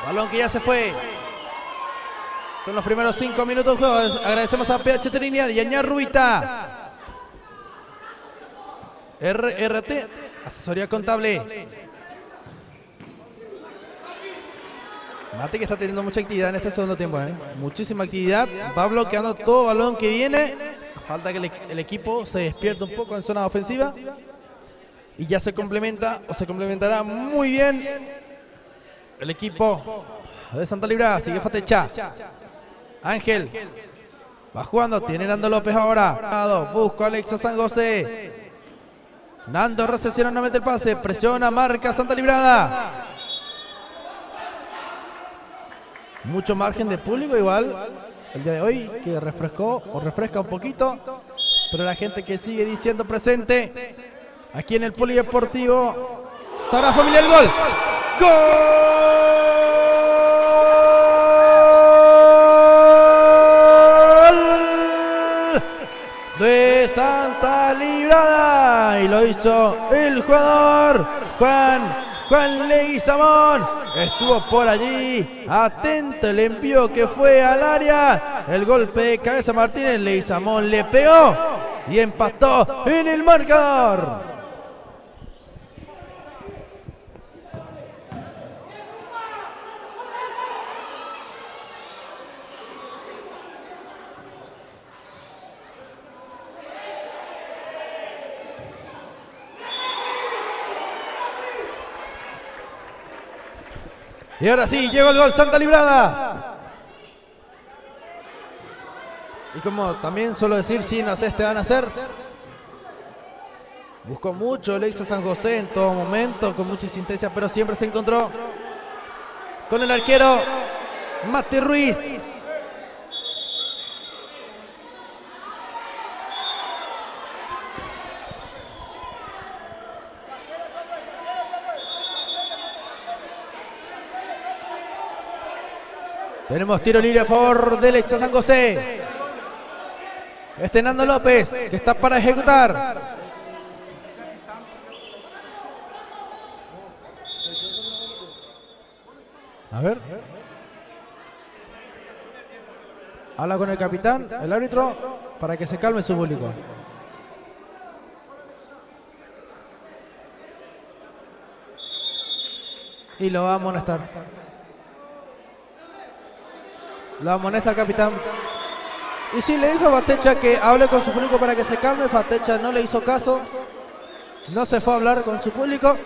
Balón que ya se fue. Son los primeros 5 minutos de juego. Agradecemos a PH Trinidad y Añar Rubita. RRT, asesoría contable. Mate que está teniendo mucha actividad en este segundo tiempo. Muchísima actividad. Va bloqueando todo balón que viene. Falta que el equipo se despierte un poco en zona ofensiva. Y ya se complementa o se complementará muy bien el equipo de Santa Librada. Sigue Fatecha. Ángel. Va jugando. Tiene Nando López ahora. Busca a Alexa San José. Nando recepciona nuevamente el pase. Presiona, marca Santa Librada. Mucho margen de público igual el día de hoy, que refresca un poquito. Pero la gente que sigue diciendo presente aquí en el Polideportivo Sagrada Familia, el gol. ¡Gol! De Santa Librada. Y lo hizo el jugador Juan Leguizamón. Estuvo por allí, atento el envío que fue al área. El golpe de cabeza Martínez, Leguizamón le pegó y empató en el marcador. Y ahora sí, llegó el gol Santa Librada. Y como también suelo decir, si no sé, te van a hacer. Buscó mucho el Exa San José en todo momento, con mucha insistencia, pero siempre se encontró con el arquero Mati Ruiz. Tenemos tiro libre a favor del Exa San José. Nando López, que está para ejecutar. A ver. Habla con el capitán, el árbitro, para que se calme su público. Y lo va a amonestar. Lo amonesta el capitán. Y sí, le dijo a Fatecha que hable con su público para que se calme. Fatecha no le hizo caso. No se fue a hablar con su público.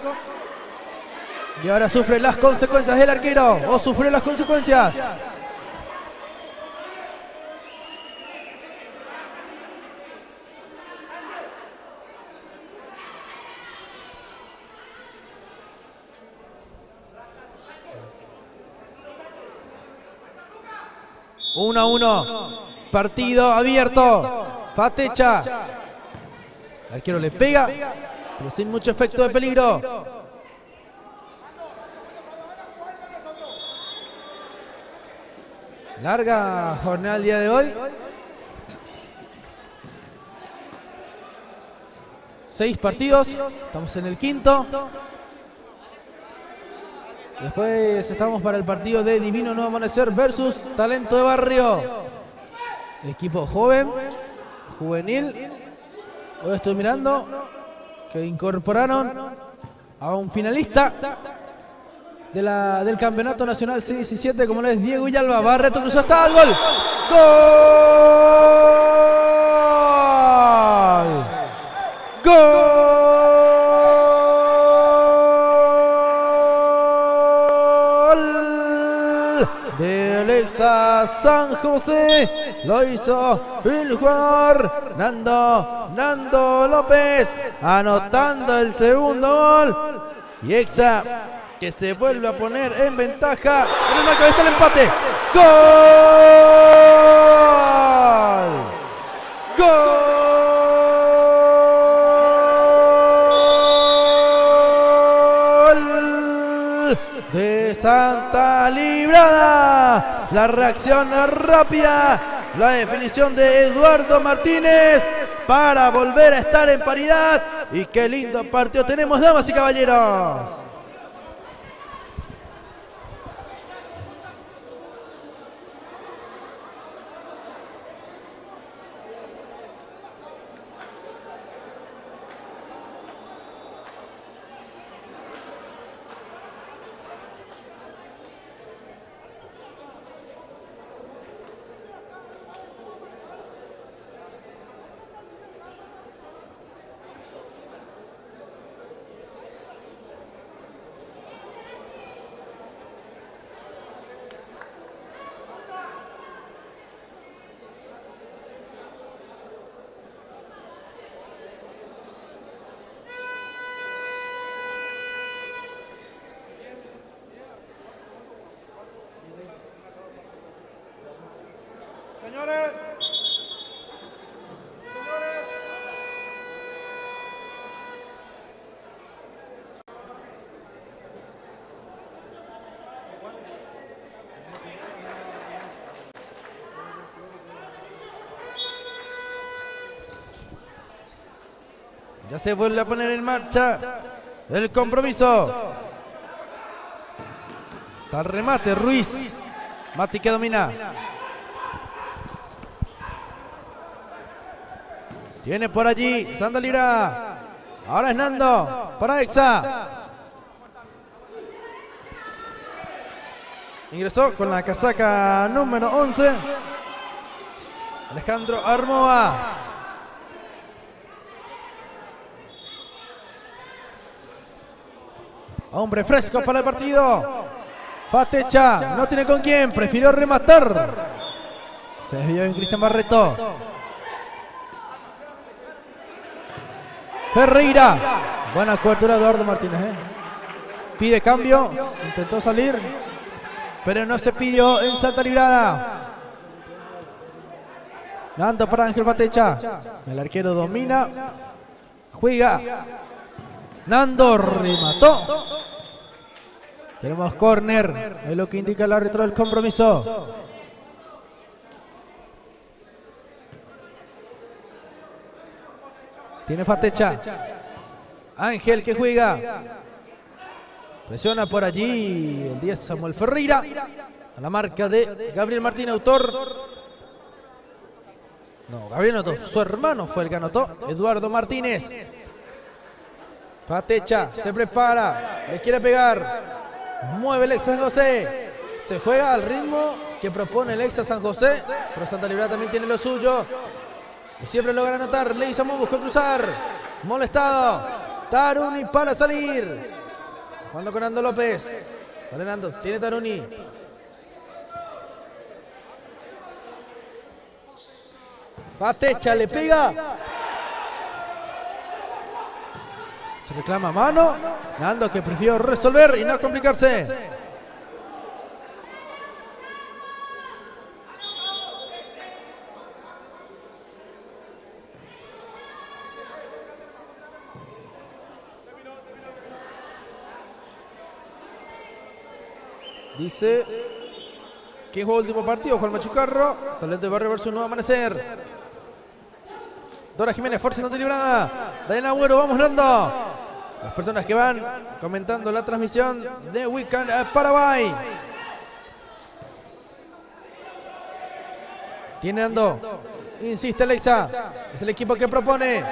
Y ahora sufre las consecuencias el arquero. O sufrió las consecuencias. Uno a uno. Partido abierto. Fatecha. El arquero le pega, pero sin mucho efecto de peligro. Larga jornada el día de hoy. 6 partidos. Estamos en el quinto. Después estamos para el partido de Divino Nuevo Amanecer versus Talento de Barrio. Equipo joven, juvenil. Hoy estoy mirando que incorporaron a un finalista del Campeonato Nacional C17, como lo es Diego Villalba. Barreto cruzó hasta el gol. ¡Gol! ¡Gol! Del Exa San José. Lo hizo el jugador Nando López, anotando el segundo gol. Y Exa, que se vuelve a poner en ventaja. En el marco está el empate. ¡Gol! ¡Gol! De Santa Librada. La reacción rápida. La definición de Eduardo Martínez para volver a estar en paridad. Y qué lindo partido tenemos, damas y caballeros. Señores. Ya se vuelve a poner en marcha el compromiso. Está el remate, Ruiz. Mati que domina. Tiene por allí Santa Librada. Ahora es Nando para Exa. Ingresó con la casaca número 11. Alejandro Armoa. Hombre fresco para el partido. Fatecha no tiene con quién, prefirió rematar. Se desvió en Cristian Barreto. Ferreira. Buena cobertura de Eduardo Martínez. Pide cambio. Intentó salir, pero no se pidió en Santa Librada. Nando para Ángel Fatecha. El arquero domina. Juega. Nando remató. Tenemos córner. Es lo que indica el árbitro del compromiso. Tiene Fatecha. Ángel que juega. Presiona por allí el 10 Samuel Ferreira. A la marca de Gabriel Martín, autor. No, Gabriel anotó. Su hermano fue el que anotó. Eduardo Martínez. Fatecha se prepara. Le quiere pegar. Mueve el Exa San José. Se juega al ritmo que propone el Exa San José. Pero Santa Librada también tiene lo suyo. Y siempre logra anotar. Leguizamón buscó cruzar. Molestado. Taruni para salir. Jugando con Nando López. Vale, Nando. Tiene Taruni. Fatecha le pega. Se reclama mano. Nando que prefirió resolver y no complicarse. Dice: ¿quién jugó el último partido? Juan Machucarro. Talento de Barrio versus Nuevo Amanecer. Dora Jiménez, Fuerza Santa Librada. Dayana Agüero, vamos Nando. Las personas que van comentando la transmisión de Weekend Paraguay. Tiene Nando. Insiste Alexa. Es el equipo que propone.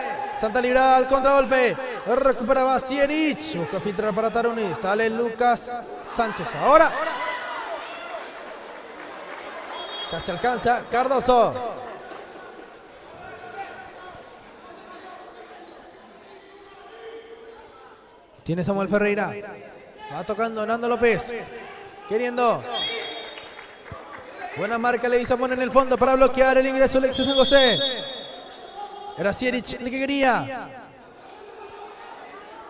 Santa Librada al contragolpe. Recuperaba Sierich. Busca filtrar para Taruni. Sale Lucas Sánchez. Ahora. Casi alcanza Cardoso. Tiene Samuel Ferreira. Va tocando Nando López. Queriendo. Buena marca Leguizamón en el fondo para bloquear el ingreso del Exa San José. Era Sierich el que quería.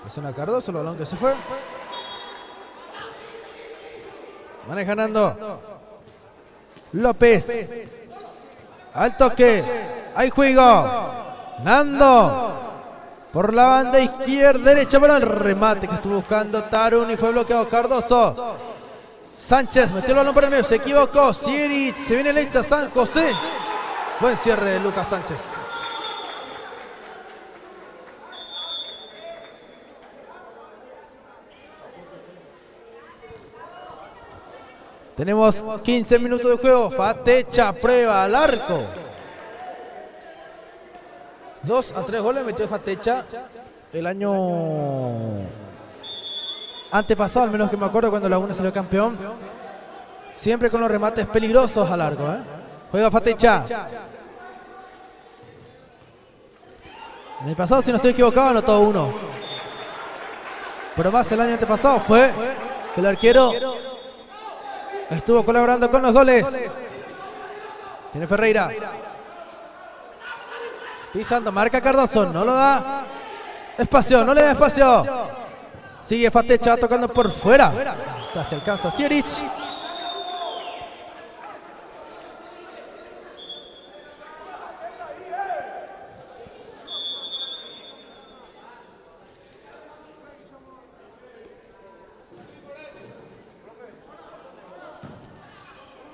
Presiona Cardoso, el balón que se fue. Maneja Nando López. Al toque. Hay juego. Nando. Por la banda izquierda, derecha para el remate que estuvo buscando Taruni. Fue bloqueado Cardoso. Sánchez metió el balón por el medio. Se equivocó. Sierich. Se viene el Exa San José. Buen cierre de Lucas Sánchez. Tenemos 15 minutos de juego. Fatecha prueba al arco. 2 a 3 goles metió Fatecha el año antepasado, al menos que me acuerdo, cuando Laguna salió campeón. Siempre con los remates peligrosos al arco. Juega Fatecha. En el pasado, si no estoy equivocado, anotó 1. Pero más el año antepasado fue que el arquero estuvo colaborando con los goles. Tiene Ferreira. Pisando, marca Cardoso, no lo da. Espacio, no le da espacio. Sigue Fatecha tocando por fuera. Casi alcanza Sierich.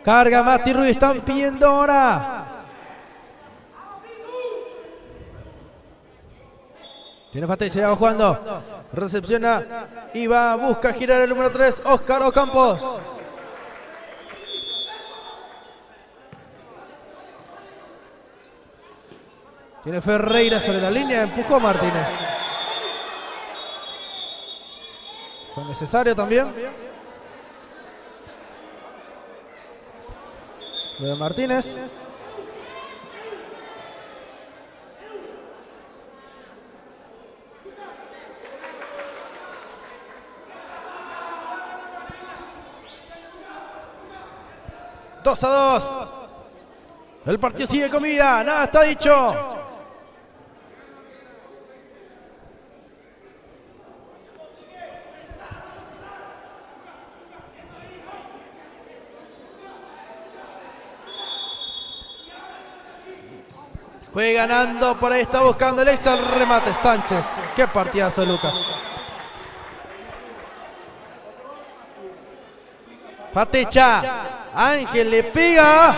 Carga Mati Ruiz, están pidiendo ahora. Tiene Fatecha, ya va jugando. Recepciona y va a buscar girar el número 3, Óscar Ocampos. Tiene Ferreira sobre la línea, empujó Martínez. Fue necesario también. Luego Martínez. Dos a 2. El partido sigue con vida. Nada está dicho. Fue ganando, por ahí está buscando el extra, el remate Sánchez. Qué partidazo de Lucas. Patecha, Ángel le pega.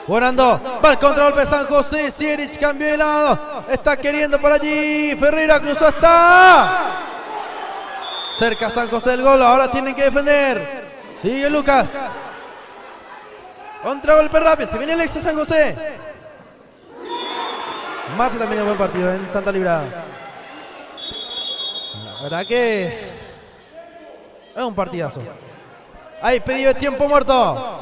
Bonando, va el contragolpe San José, Sierich cambió de lado, está queriendo por allí, Ferreira cruzó, está cerca San José del gol, ahora tienen que defender, sigue Lucas, contragolpe rápido, se viene el ex de San José, Mate también un buen partido en Santa Librada, la verdad que es un partidazo, hay pedido de tiempo muerto.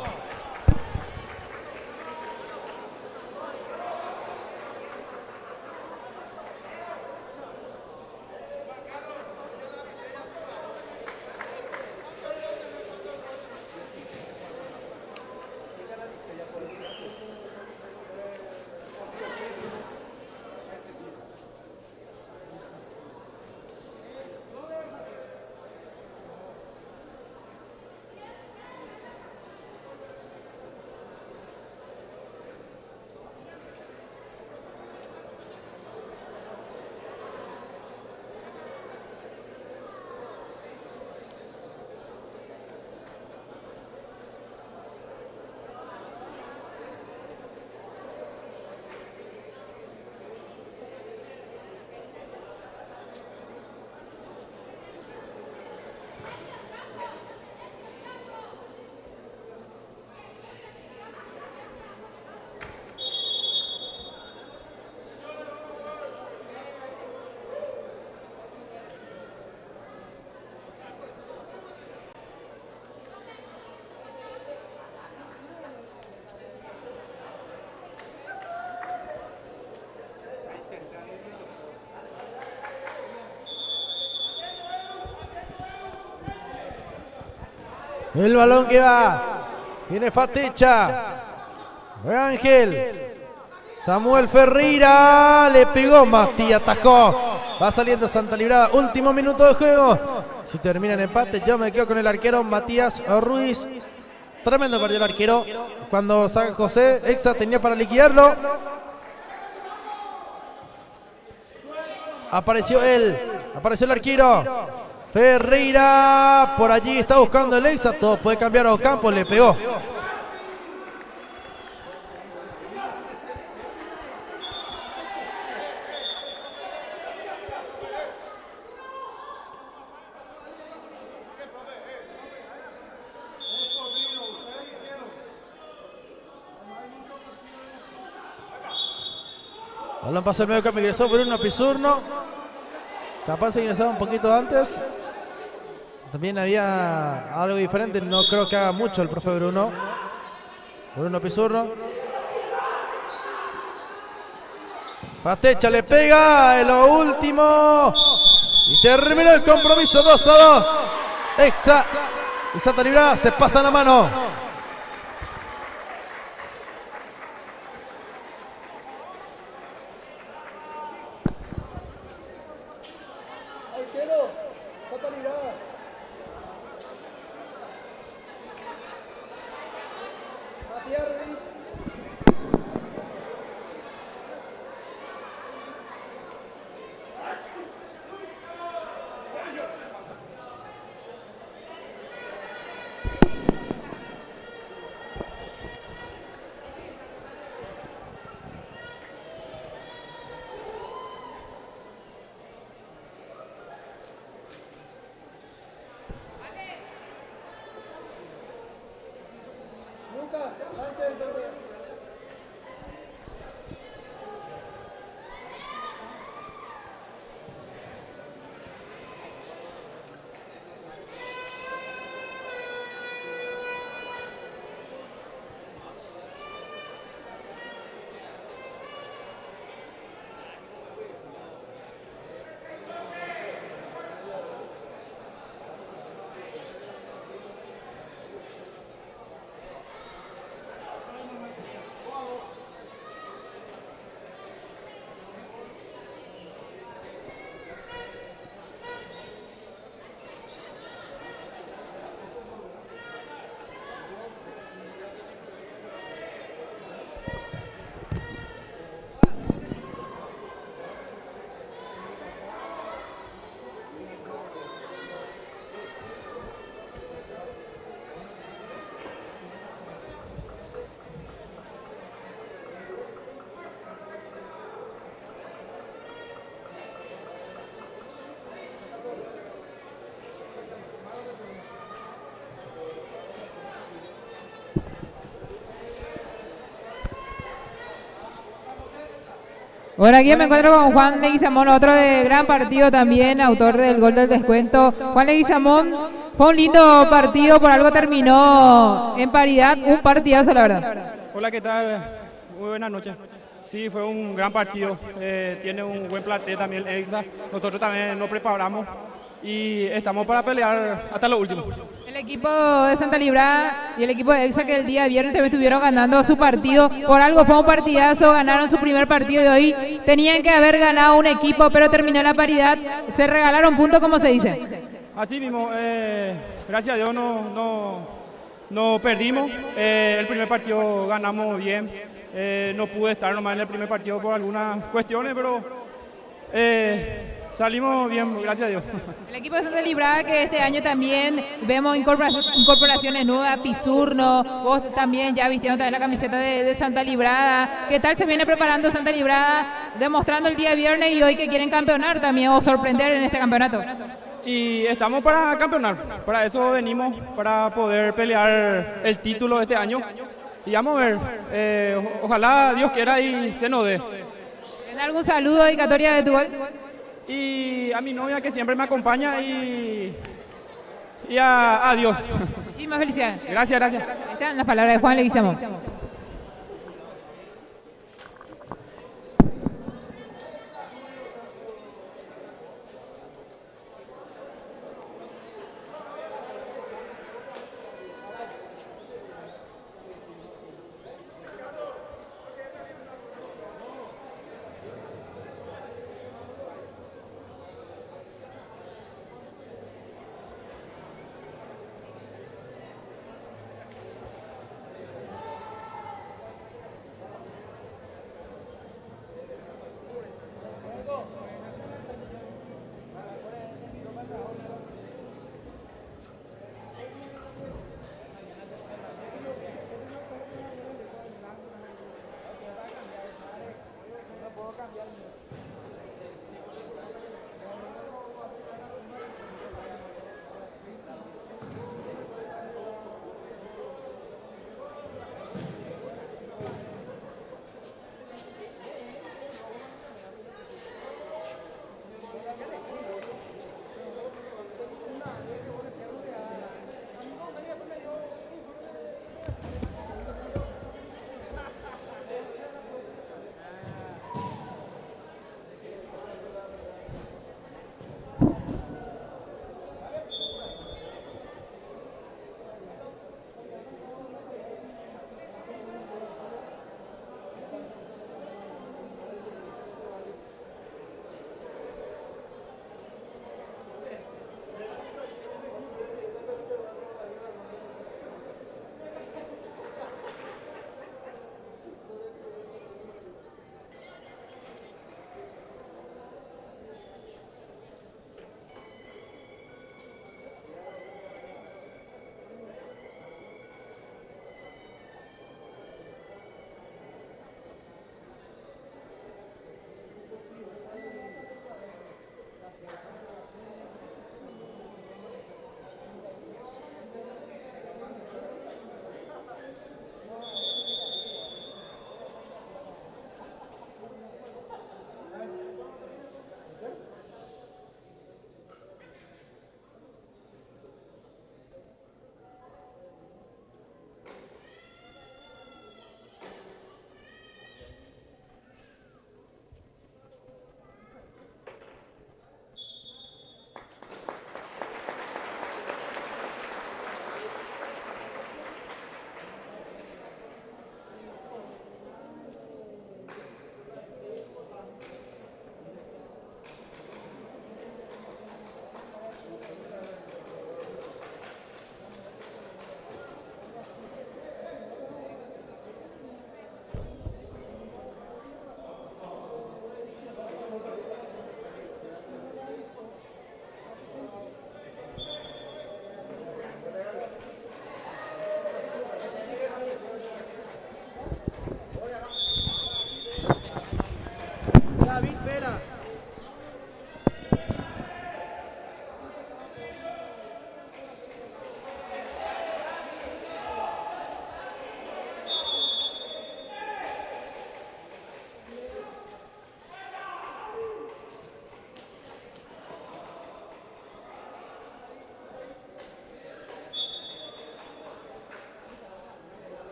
El balón que va. Tiene Fatecha. Ángel. Samuel Ferreira. Le pegó. Matías atajó. Va saliendo Santa Librada. Último minuto de juego. Si termina en empate, yo me quedo con el arquero Matías Ruiz. Tremendo partido el arquero. Cuando San José Exa tenía para liquidarlo. Apareció él. Apareció el arquero. Ferreira, por allí está buscando el Exa, todo puede cambiar a Ocampo, le pegó. Balón pasó el medio campo, ingresó Bruno Pizurno. Capaz de ingresar un poquito antes. También había algo diferente, no creo que haga mucho el profe Bruno. Bruno Pizurno. Fatecha le pega en lo último. Y terminó el compromiso 2 a 2. Exa y Santa Librada se pasan la mano. Bueno, aquí me encuentro con Juan Leguizamón, otro de gran partido también, autor del gol del descuento. Juan Leguizamón, fue un lindo partido, por algo terminó en paridad, un partidazo la verdad. Hola, ¿qué tal? Muy buenas noches. Sí, fue un gran partido. Tiene un buen plantel también el EXA. Nosotros también nos preparamos y estamos para pelear hasta lo último. El equipo de Santa Librada y el equipo de EXA que el día viernes también estuvieron ganando su partido. Por algo fue un partidazo, ganaron su primer partido y hoy tenían que haber ganado un equipo, pero terminó la paridad. Se regalaron puntos, como se dice. Así mismo, gracias a Dios no perdimos. El primer partido ganamos bien. No pude estar nomás en el primer partido por algunas cuestiones, pero salimos bien, gracias a Dios. El equipo de Santa Librada que este año también vemos incorporaciones nuevas, Pisurno, vos también ya vistiendo también la camiseta de Santa Librada. ¿Qué tal se viene preparando Santa Librada, demostrando el día viernes y hoy que quieren campeonar también o sorprender en este campeonato? Y estamos para campeonar, para eso venimos, para poder pelear el título de este año. Y vamos a ver, ojalá Dios quiera y se nos dé. ¿Tienes algún saludo, dedicatoria de tu gol? Y a mi novia que siempre me acompaña y a Dios. Muchísimas felicidades. Gracias, gracias. Ahí están las palabras de Juan Leguizamón.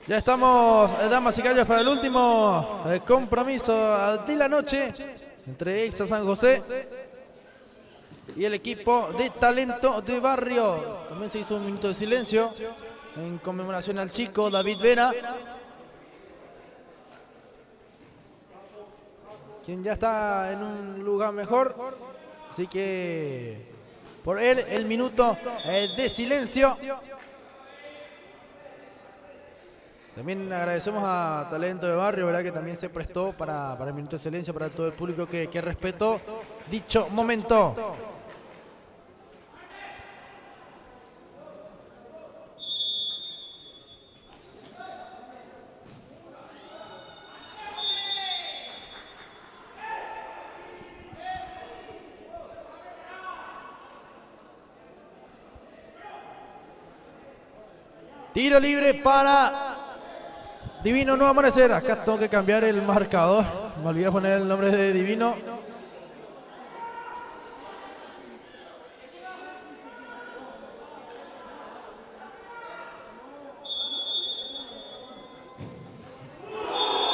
Ya estamos, damas y caballeros, para el último compromiso de la noche entre Exa San José y el equipo de Talento de Barrio. También se hizo un minuto de silencio en conmemoración al chico David Vera, quien ya está en un lugar mejor. Así que por él el minuto de silencio. También agradecemos a Talento de Barrio, ¿verdad?, que también se prestó para el minuto de silencio, para todo el público que respetó dicho momento. Tiro libre para Divino Nuevo Amanecer. Acá tengo que cambiar el marcador. Me olvidé poner el nombre de Divino.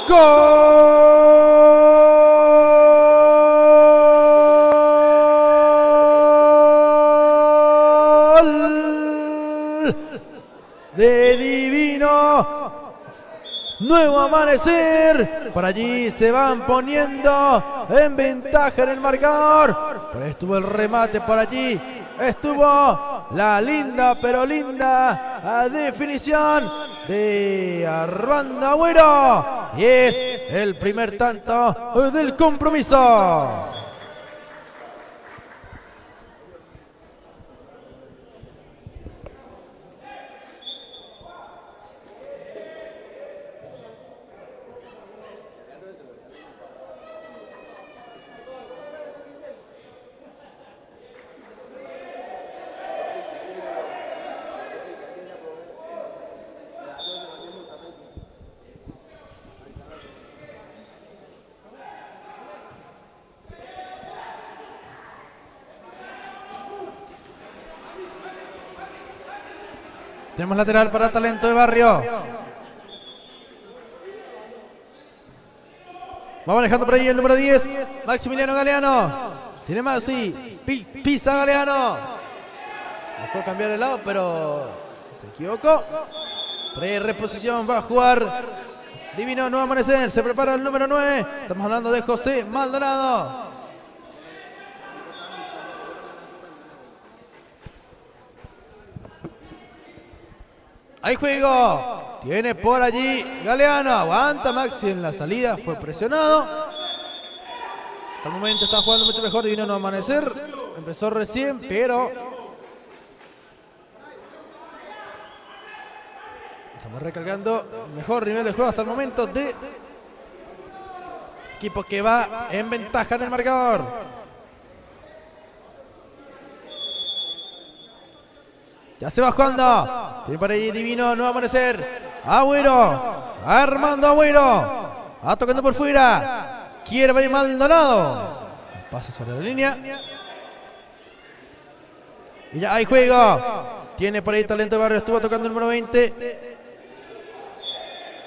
¡Gol! De Divino Nuevo Amanecer. Por allí se van poniendo en ventaja en el marcador. Pero estuvo el remate por allí. Estuvo la linda, pero linda definición de Armando Agüero. Y es el primer tanto del compromiso. Tenemos lateral para Talento de Barrio. Va manejando por ahí el número 10, Maximiliano Galeano. Tiene Maxi, pisa Galeano. Buscó cambiar el lado, pero se equivocó. Por ahí reposición va a jugar Divino Nuevo Amanecer. Se prepara el número 9. Estamos hablando de José Maldonado. Hay juego, tiene por allí Galeano, aguanta Maxi en la salida, fue presionado. Hasta el momento está jugando mucho mejor Divino Nuevo Amanecer, empezó recién, pero estamos recalcando mejor nivel de juego hasta el momento de equipo que va en ventaja en el marcador. Ya se va jugando. Tiene para ahí Divino Nuevo Amanecer. Agüero. Armando Agüero. Va tocando por fuera. Quiere ver Maldonado. Pasa sobre la línea. Y ya hay juego. Tiene por ahí Talento de Barrio. Estuvo tocando el número 20.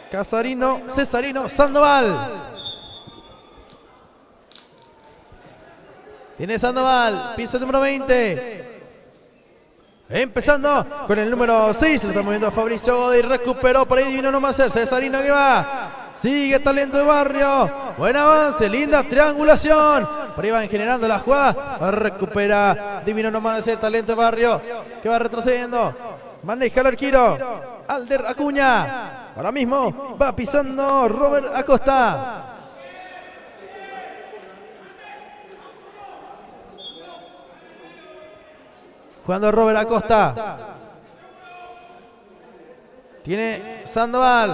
Cesarino Sandoval. Tiene Sandoval. Pisa el número 20. Empezando con el número 6, lo está moviendo Fabricio Godoy, recuperó por ahí Divino Nuevo Amanecer, Cesarino que va, sigue Talento de Barrio, buen avance, linda triangulación, por ahí van generando la jugada, recupera Divino Nuevo Amanecer, Talento de Barrio, que va retrocediendo, maneja el arquero, Alder Acuña, ahora mismo va pisando Robert Acosta. Jugando Robert Acosta. Tiene Sandoval.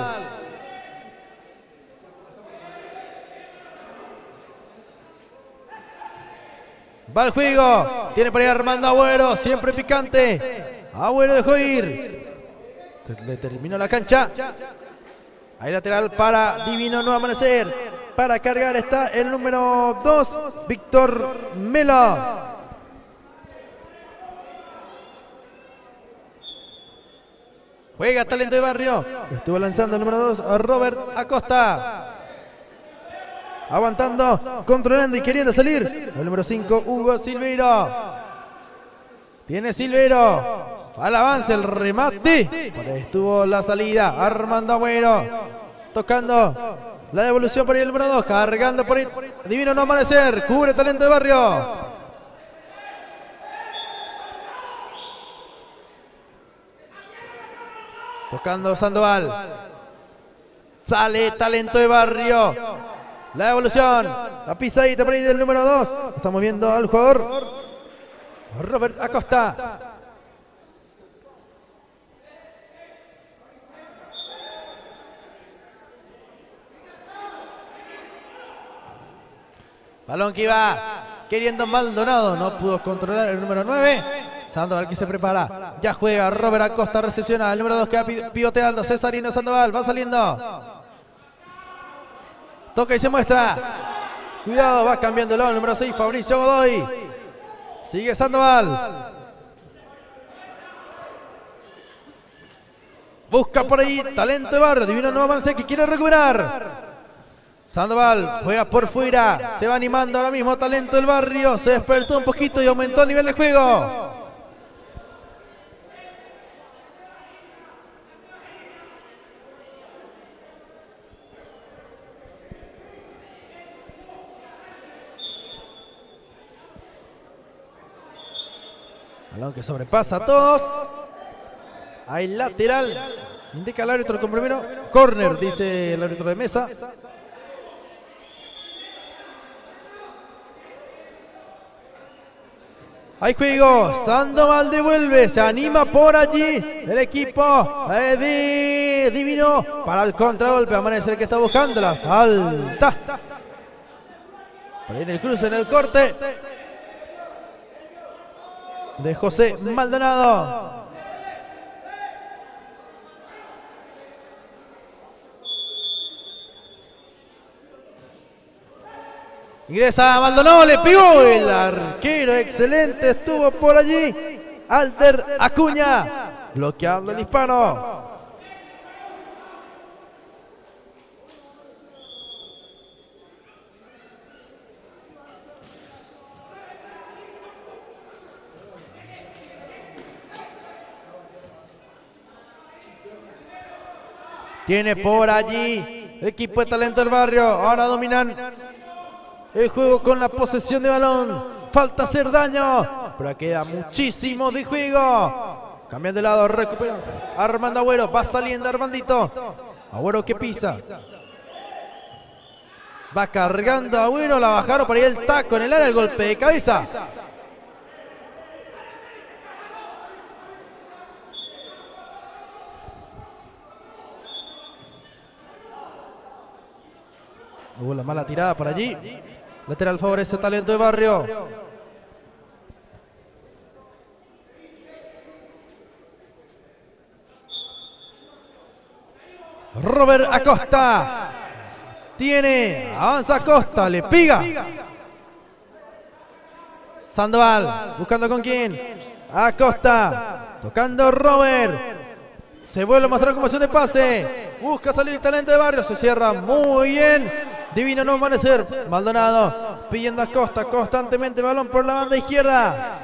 Va el juego. Tiene por ahí Armando Agüero. Siempre picante. Agüero dejó ir. Le terminó la cancha. Hay lateral para Divino Nuevo Amanecer. Para cargar está el número 2, Víctor Melo. Juega talento de barrio. Estuvo lanzando el número 2, Robert Acosta. Aguantando, controlando y queriendo salir. El número 5, Hugo Silveiro. Tiene Silveiro. Al avance, el remate. Por ahí estuvo la salida. Armando Agüero. Tocando la devolución por ahí el número 2. Cargando por ahí. Divino No Amanecer. Cubre talento de barrio. Tocando Sandoval. Sale talento de barrio. La devolución. La pisadita por ahí del número 2. Estamos viendo al jugador Robert Acosta. Balón que iba queriendo Maldonado. No pudo controlar el número 9. Sandoval que se prepara. Ya juega Robert Acosta. Recepciona. El número 2 queda pivoteando. Cesarino Sandoval. Va saliendo. Toca y se muestra. Cuidado. Va cambiándolo. El número 6. Fabricio Godoy. Sigue Sandoval. Busca por ahí talento de barrio. Divino No Amanecer que quiere recuperar. Sandoval juega por fuera. Se va animando ahora mismo talento del barrio. Se despertó un poquito y aumentó el nivel de juego. Balón que sobrepasa a todos. Hay lateral. Indica el árbitro con primero. Corner, dice el árbitro de mesa. Hay juego. Sandoval devuelve. Se anima por allí el equipo de Divino para el contragolpe. Amanecer que está buscando la falta. Por ahí en el cruce, en el corte de José Maldonado. Ingresa Maldonado, le pegó el arquero, excelente, estuvo por allí Alder Acuña, bloqueando el disparo. Tiene por allí el equipo de talento del barrio, ahora dominan el juego con la posesión de balón. Falta hacer daño, pero queda muchísimo de juego. Cambian de lado, recupera Armando Agüero. Va saliendo Armandito. Agüero que pisa. Va cargando Agüero. La bajaron por ahí el taco en el área. El golpe de cabeza. Hubo la mala tirada por allí. Lateral favorece talento de barrio. Robert Acosta. Tiene. Avanza Acosta. Le pega. Sandoval. Buscando con quién. Acosta. Tocando Robert. Se vuelve a mostrar como opción de pase. Busca salir el talento de barrio. Se cierra muy bien. Divino No Amanecer. Maldonado pidiendo a Acosta constantemente balón por la banda izquierda.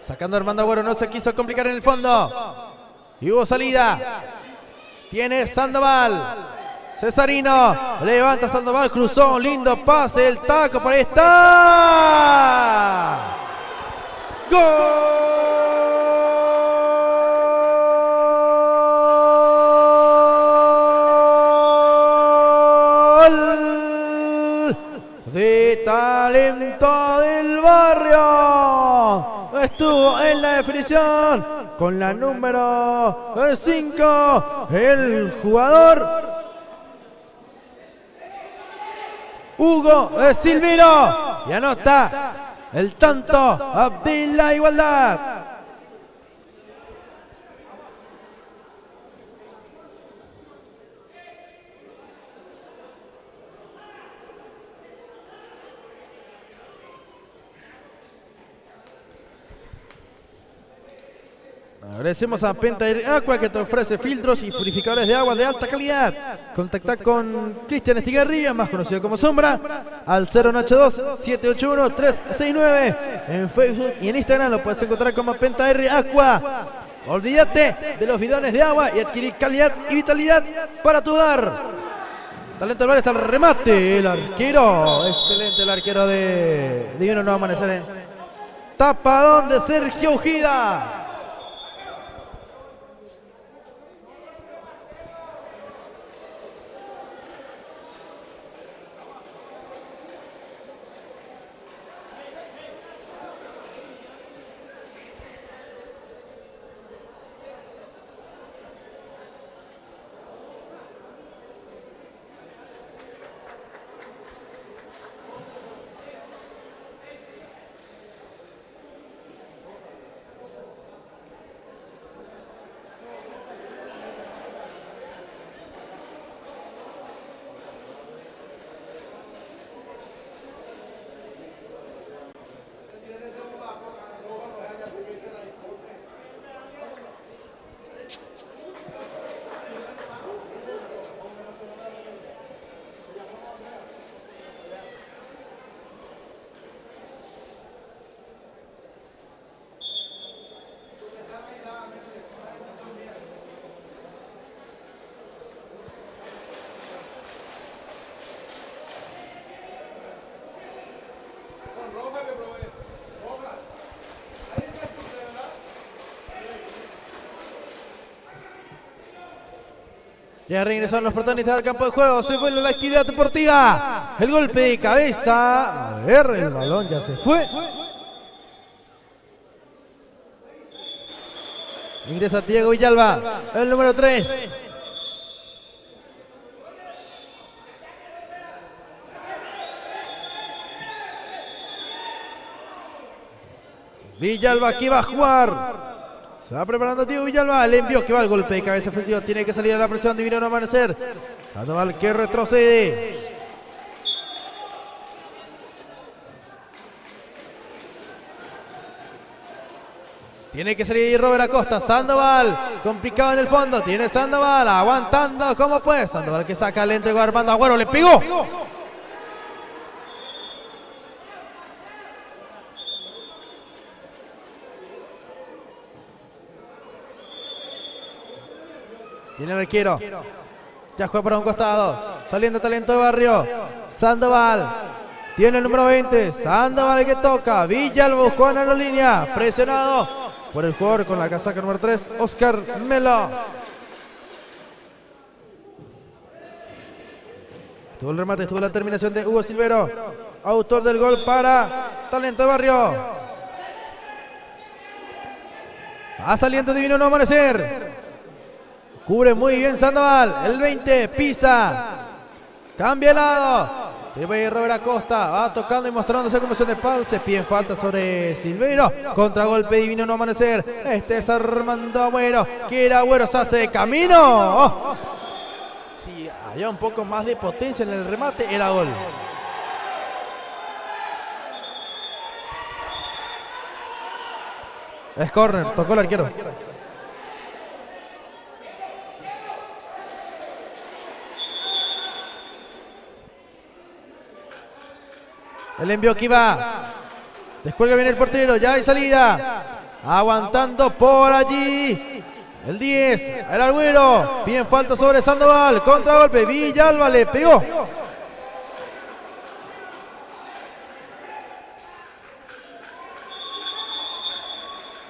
Sacando a Armando Agüero, no se quiso complicar en el fondo. Y hubo salida. Tiene Sandoval. Cesarino, levanta Sandoval, cruzó, un lindo pase, el taco, por ahí está. ¡Gol! De talento del barrio. Estuvo en la definición con la número 5, el jugador Hugo Silveiro, y anota el tanto de la igualdad. Agradecemos a Penta Air Aqua que te ofrece filtros y purificadores de agua de alta calidad. Contacta con Cristian Estigarribia, más conocido como Sombra, al 082-781-369. En Facebook y en Instagram lo puedes encontrar como Penta Air Aqua. Olvídate de los bidones de agua y adquirir calidad y vitalidad para tu hogar. Talento del bar está el remate. El arquero, excelente el arquero de Divino Nuevo Amanecer. Tapadón de Sergio Ujida. Ya regresaron los protagonistas del campo de juego. Se vuelve la actividad deportiva. El golpe de cabeza. A ver, el balón ya se fue. Ingresa Diego Villalba, el número 3. Villalba aquí va a jugar. Se va preparando Diego Villalba. El envío que va al golpe de cabeza ofensivo. Tiene que salir a la presión. Divino Nuevo Amanecer. Sandoval que retrocede. Tiene que salir Robert Acosta. Sandoval complicado en el fondo. Tiene Sandoval aguantando como puede. Sandoval que saca, le entregó a Armando Agüero. Le pegó. Tiene el arquero. Ya juega para un costado. Saliendo talento de barrio. Sandoval. Tiene el número 20. Sandoval que toca. Villalba buscó en la línea. Presionado por el jugador con la casaca número 3. Oscar Melo. Estuvo el remate. Estuvo la terminación de Hugo Silvero. Autor del gol para talento de barrio. Va saliendo Divino Nuevo Amanecer. Cubre muy bien Sandoval. El 20 pisa. Cambia el lado. Tiene Robert Acosta. Va tocando y mostrándose como de espalda. Se pide falta sobre Silveiro. Contragolpe Divino Nuevo Amanecer. Este es Armando Agüero. Quiere Agüero. Se hace de camino. Oh. Si había un poco más de potencia en el remate, era gol. Es córner. Tocó el arquero. El envío que va. Descuelga bien el portero. Ya hay salida. Aguantando por allí. El 10. El Agüero. Bien falta sobre Sandoval. Contragolpe. Villalba le pegó.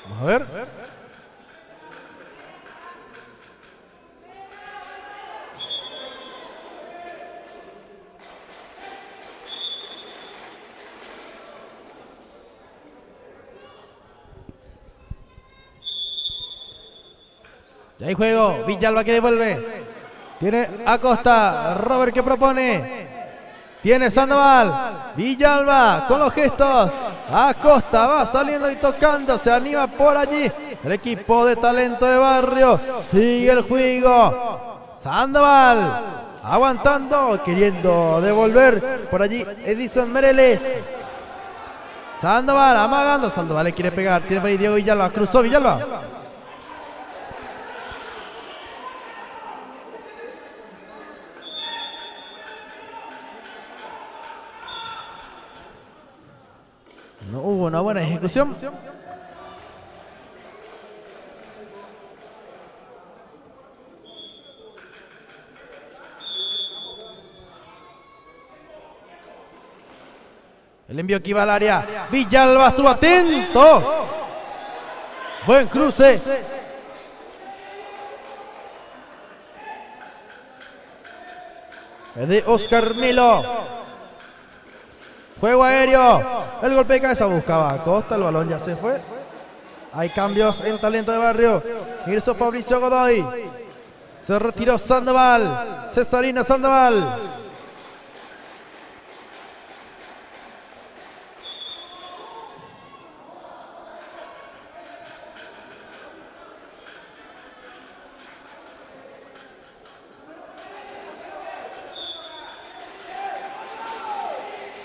Vamos a ver. Y hay juego, Villalba que devuelve. Tiene Acosta, Robert que propone. Tiene Sandoval, Villalba con los gestos. Acosta va saliendo y tocando, se anima por allí. El equipo de talento de barrio. Sigue el juego. Sandoval aguantando, queriendo devolver por allí Edison Mereles. Sandoval amagando, Sandoval le quiere pegar. Tiene por ahí Diego Villalba, cruzó Villalba. No hubo una buena ejecución. El envío que iba al área. Villalba estuvo atento. Buen cruce. Es de Oscar Melo. Juego aéreo. El golpe de cabeza buscaba a Costa. El balón ya se fue. Hay cambios en Talento de Barrio. Ingresó Fabricio Godoy. Se retiró Sandoval. Cesarino Sandoval.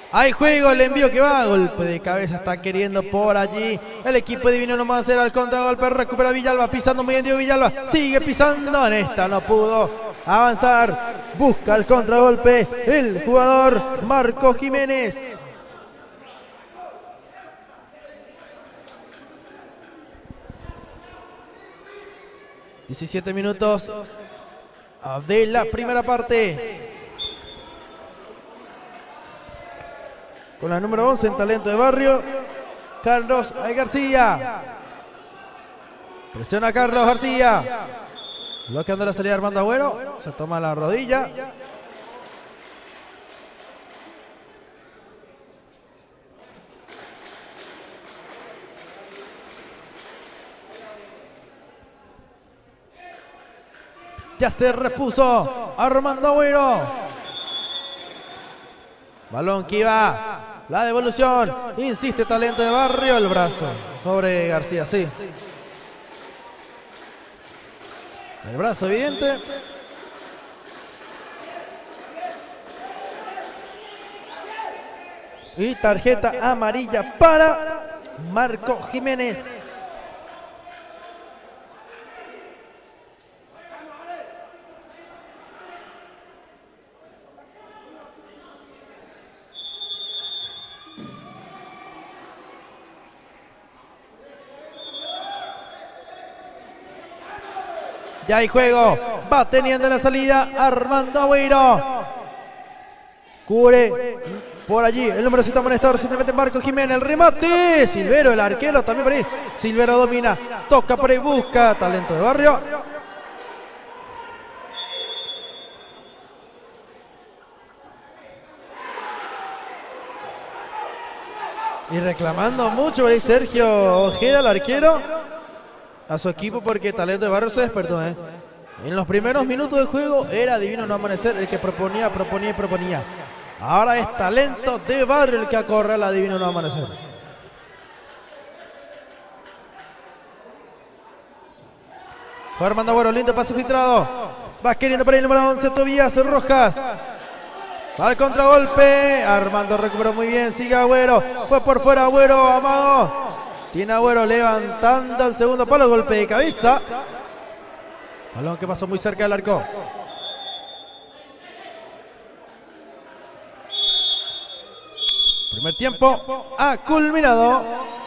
Hay juego, el envío que va, golpe de cabeza, está queriendo por allí. El equipo divino no va a hacer al contragolpe, recupera Villalba, pisando muy bien Diego Villalba, sigue pisando, en esta no pudo avanzar, busca el contragolpe el jugador Marco Jiménez. ...17 minutos de la primera parte. Con la número 11 en Talento de Barrio, Carlos García. Presiona Carlos García. Bloqueando la salida de Armando Agüero. Se toma la rodilla. Ya se repuso Armando Agüero. Balón que iba. La devolución. Insiste Talento de Barrio. El brazo sobre García, sí. El brazo evidente. Y tarjeta amarilla para Marco Jiménez. Ya hay juego, va teniendo la salida Armando Agüero. Cubre por allí el número 7 amonestado recientemente Marco Jiménez. El remate, Silvero, el arquero también por ahí. Silvero domina, toca por ahí, busca Talento de Barrio. Y reclamando mucho por ahí Sergio Ojeda, el arquero, a su equipo porque Talento de Barrio se despertó. En los primeros minutos del juego era Divino No Amanecer el que proponía. Ahora es Talento de Barrio el que acorrala a Divino No Amanecer. Fue Armando Agüero, lindo pase filtrado. Va queriendo por ahí el número 11 Tobías Rojas. Va al contragolpe. Armando recuperó muy bien. Sigue Agüero. Fue por fuera Agüero. Amado. Tiene Agüero levantando el segundo palo, golpe de cabeza. Balón que pasó muy cerca del arco. Primer tiempo ha culminado.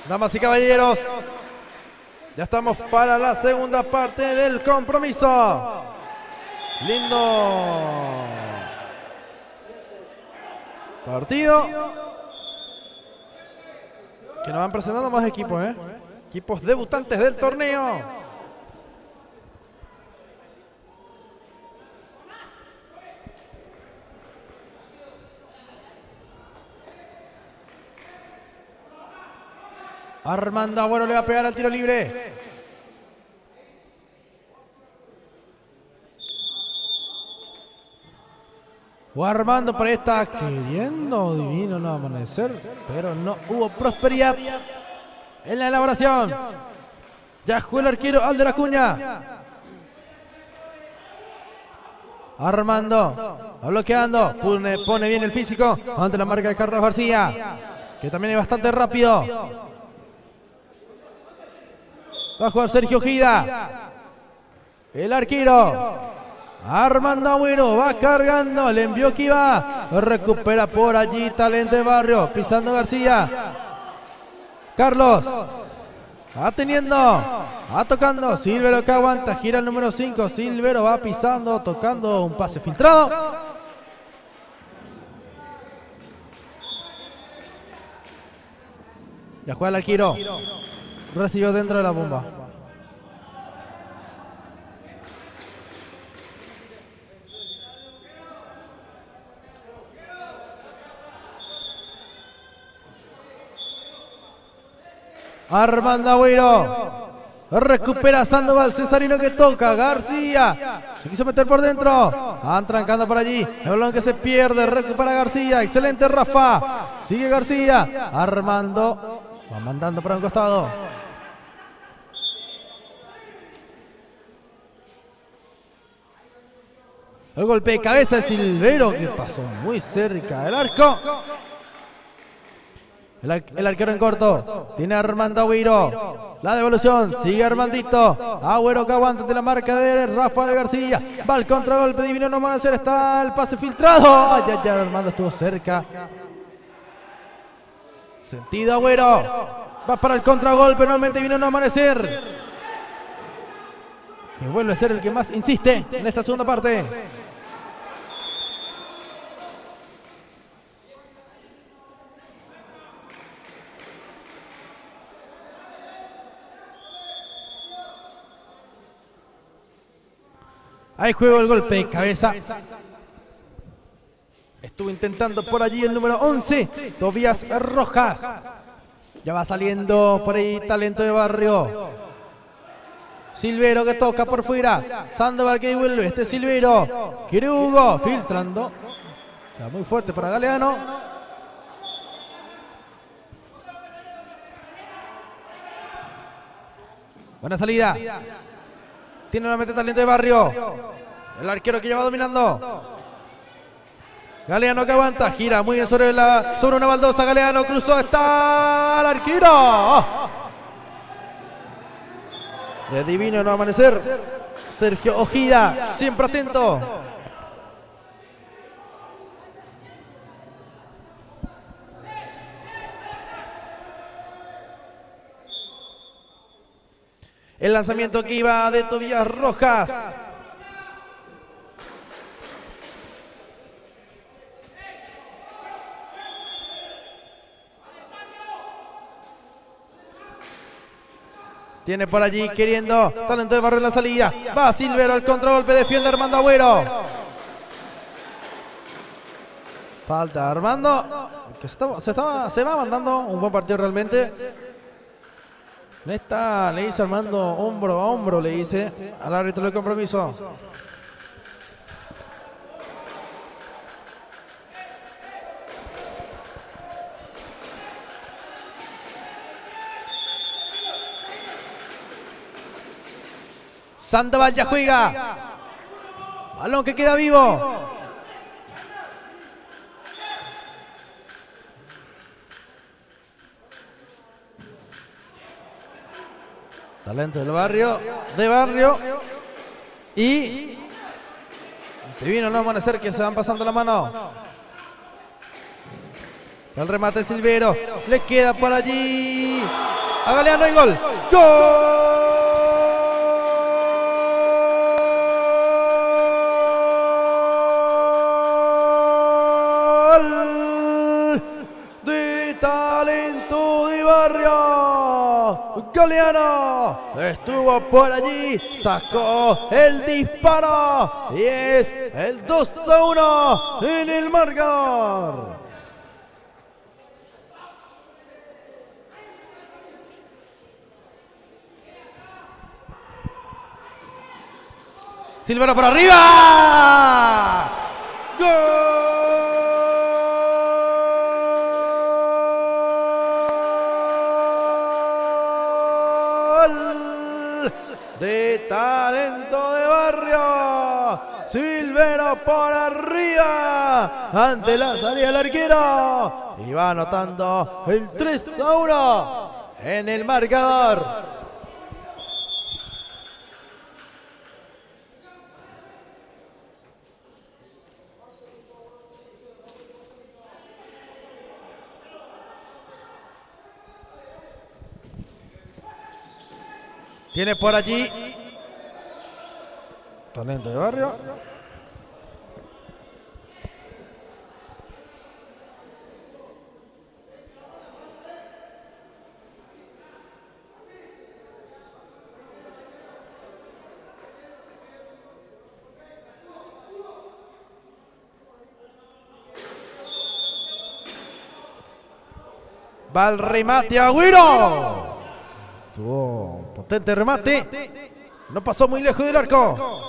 Damas y caballeros, ya estamos para la segunda parte del compromiso. Lindo partido. Que nos van presentando más equipos, equipos debutantes del torneo. Armando Agüero le va a pegar al tiro libre. Armando por ahí está queriendo Divino no amanecer, pero no hubo prosperidad en la elaboración. Ya jugó el arquero Alder Acuña. Armando, va bloqueando, pone bien el físico ante la marca de Carlos García, que también es bastante rápido. Va a jugar Sergio Ojida. El arquero Armando Agüero va cargando, le envió que iba, recupera por allí Talento de Barrio, pisando García. Carlos va teniendo, va tocando, Silvero que aguanta, gira el número 5, Silvero va pisando, tocando, un pase filtrado. Ya juega el arquero, recibió dentro de la bomba. Armando Agüero recupera Sandoval, Cesarino que toca, García se quiso meter por dentro, van trancando por allí, el balón que se pierde, recupera García, excelente Rafa, sigue García, Armando va mandando para un costado. El golpe de cabeza de Silvero que pasó muy cerca del arco. El arquero en corto, tiene a Armando Agüero, la devolución, sigue Armandito, Agüero que aguanta de la marca de Rafael García, va al contragolpe, Divino no amanecer, está el pase filtrado, ay, ay, ay, Armando estuvo cerca, sentido Agüero, va para el contragolpe, nuevamente Divino no amanecer, que vuelve a ser el que más insiste en esta segunda parte. Ahí juega el golpe de cabeza. Estuvo intentando por allí el número 11, Tobías Rojas. Ya va saliendo por ahí Talento de Barrio. Silvero que toca por fuera. Sandoval que vuelve. Este es Silvero. Quiere Hugo. Filtrando. Está muy fuerte para Galeano. Buena salida. Tiene nuevamente Talento de Barrio. El arquero que lleva dominando. Galeano que aguanta. Gira muy bien sobre una baldosa. Galeano cruzó. Está el arquero. De Divino no amanecer. Sergio Ojida. Siempre atento. El lanzamiento que iba de Tobías Rojas. Tiene por allí queriendo Talento de Barrio en la salida. Va Silvero al contragolpe, defiende Armando Agüero. Falta Armando, que se va mandando un buen partido realmente. Le dice Armando hombro a hombro, le dice al árbitro del compromiso. Sandoval ya juega. Balón que queda vivo. Talento del Barrio, de Barrio. Y Divino no amanecer que se van pasando la mano. El remate Silvero. Le queda por allí. A Galeano y gol. ¡Gol! De Talento de Barrio. Galeano estuvo por allí, sacó el disparo y es el 2-1 en el marcador. Silvero por arriba. ¡Gol! De Talento de Barrio. Silvero por arriba ante la salida del arquero. Y va anotando el 3-1 en el marcador. Tiene por allí Talento de Barrio. Va el remate Agüero. Tuvo potente remate. No pasó muy lejos del arco.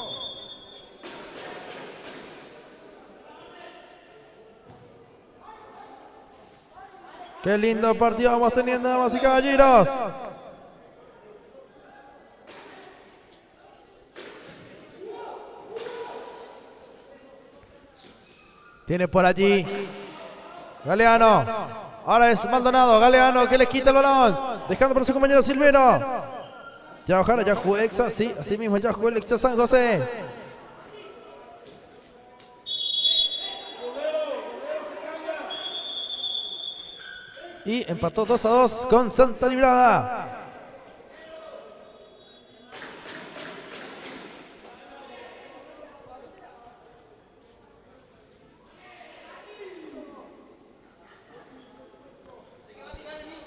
Qué lindo partido vamos teniendo, damas y caballeros. Tiene por allí Galeano. Ahora es Maldonado, Galeano que le quita el balón, dejando por su compañero Silvero. Ya Ojara, ya jugó Exa, sí, así mismo ya jugó el Exa San José. Y empató 2-2 con Santa Librada.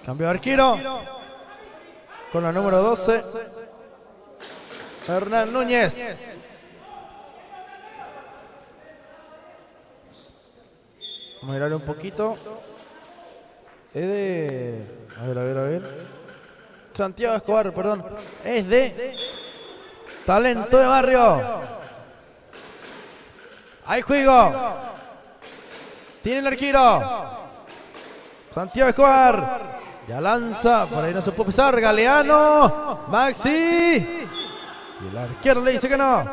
Cambio de arquero con la número 12, Hernán Núñez. Vamos a mirar un poquito. Es de... A ver. Santiago Escobar, perdón. Es de Talento de Barrio. Hay juego. Tiene el arquero. Santiago Escobar. Ya lanza, por ahí no se puede pisar, Galeano, Maxi. Y el arquero le dice que no.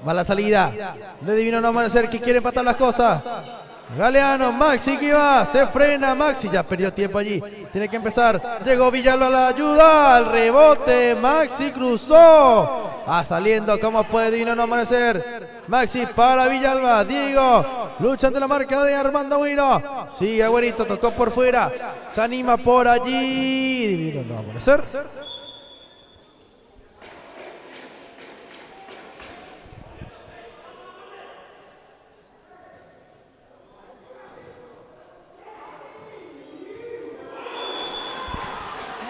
Va la salida de Divino No Amanecer que quiere empatar las cosas. Galeano, Maxi que va, se frena Maxi, ya perdió tiempo allí, tiene que empezar, llegó Villalba a la ayuda, al rebote, Maxi cruzó, saliendo como puede Divino No Amanecer, Maxi para Villalba, Diego, lucha ante la marca de Armando Agüero, sigue Agüerito, tocó por fuera, se anima por allí, Divino No Amanecer.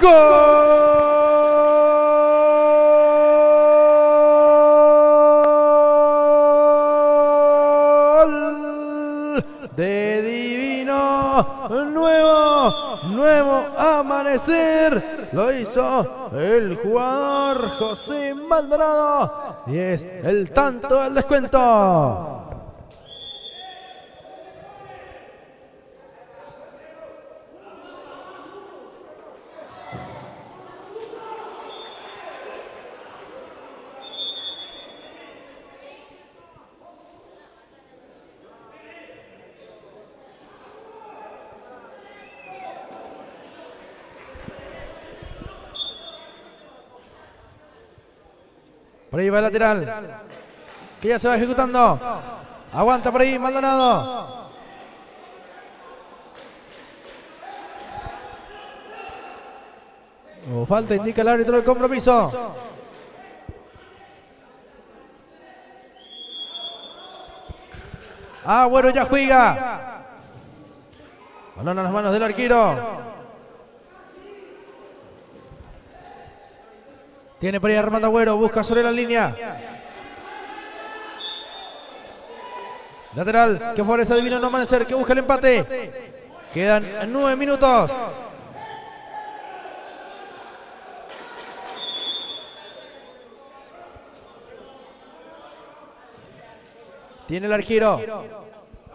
¡Gol! De Divino Nuevo Amanecer. Lo hizo el jugador José Maldonado. Y es el tanto del descuento. Por ahí va el lateral. Que ya se va ejecutando. Aguanta por ahí Maldonado. Falta, indica el árbitro del compromiso. Bueno, ya juega. Balón a las manos del arquero. Tiene por ahí Armando Agüero, busca sobre la línea. Lateral que favorece a Divino No Amanecer, que busca el empate. Quedan 9 minutos. Tiene el arquero.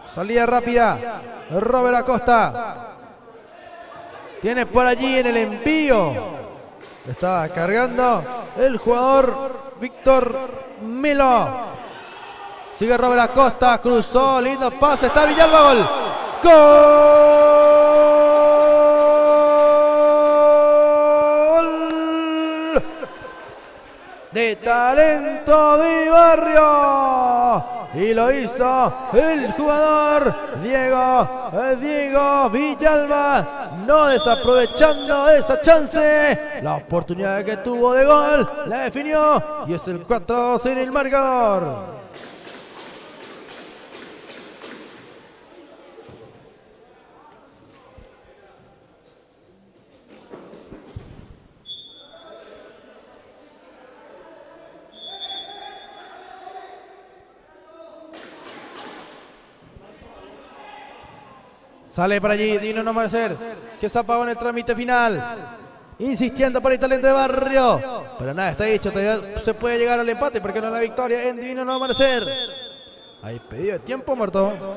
Salida rápida. Robert Acosta. Tiene por allí en el envío. Está cargando el jugador Víctor Melo. Sigue Robert Acosta. Cruzó. Lindo pase. Está Villalba. Gol. Gol. De Talento de Barrio. Y lo hizo el jugador Diego Villalba, no desaprovechando esa chance. La oportunidad que tuvo de gol la definió y es el 4-2 en el marcador. Sale por allí Divino No Amanecer, que se apagó en el trámite final. Insistiendo por el Talento de Barrio. Pero nada, está dicho, todavía se puede llegar al empate porque no la victoria en Divino No Amanecer. Hay pedido de tiempo muerto.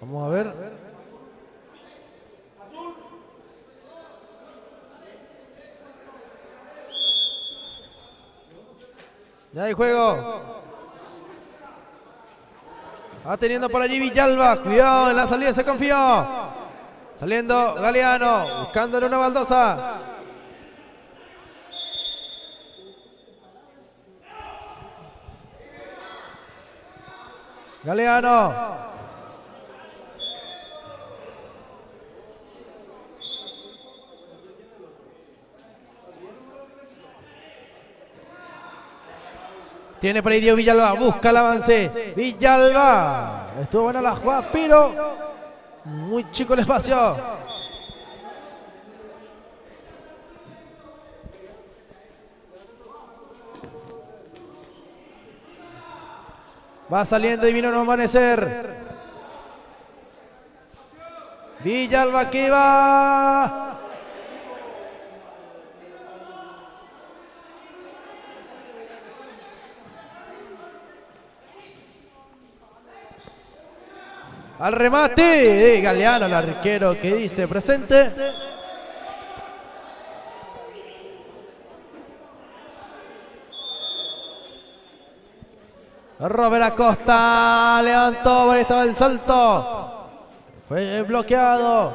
Vamos a ver. Ya hay juego. Va teniendo por allí Villalba. Cuidado en la salida, se confió. Saliendo Galeano, buscándole una baldosa. Galeano. Tiene por ahí Diego Villalba, busca el avance. Villalba. Estuvo buena la jugada, pero muy chico el espacio. Va saliendo Divino No Amanecer. Villalba que va. al remate de Galeano, el arquero que dice presente. Robert Acosta levantó, ahí estaba el salto. Fue bloqueado.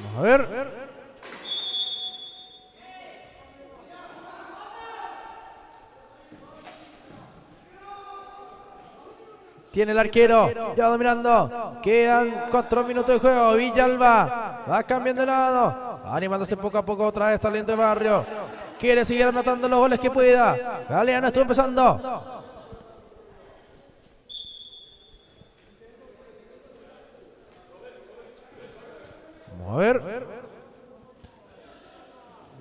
Vamos a ver. Tiene el arquero, ya dominando. Quedan 4 minutos de juego. Villalba va cambiando de lado, va animándose poco a poco otra vez Talento de Barrio. Quiere seguir anotando los goles que pueda. Galeano estuvo empezando. Vamos a ver.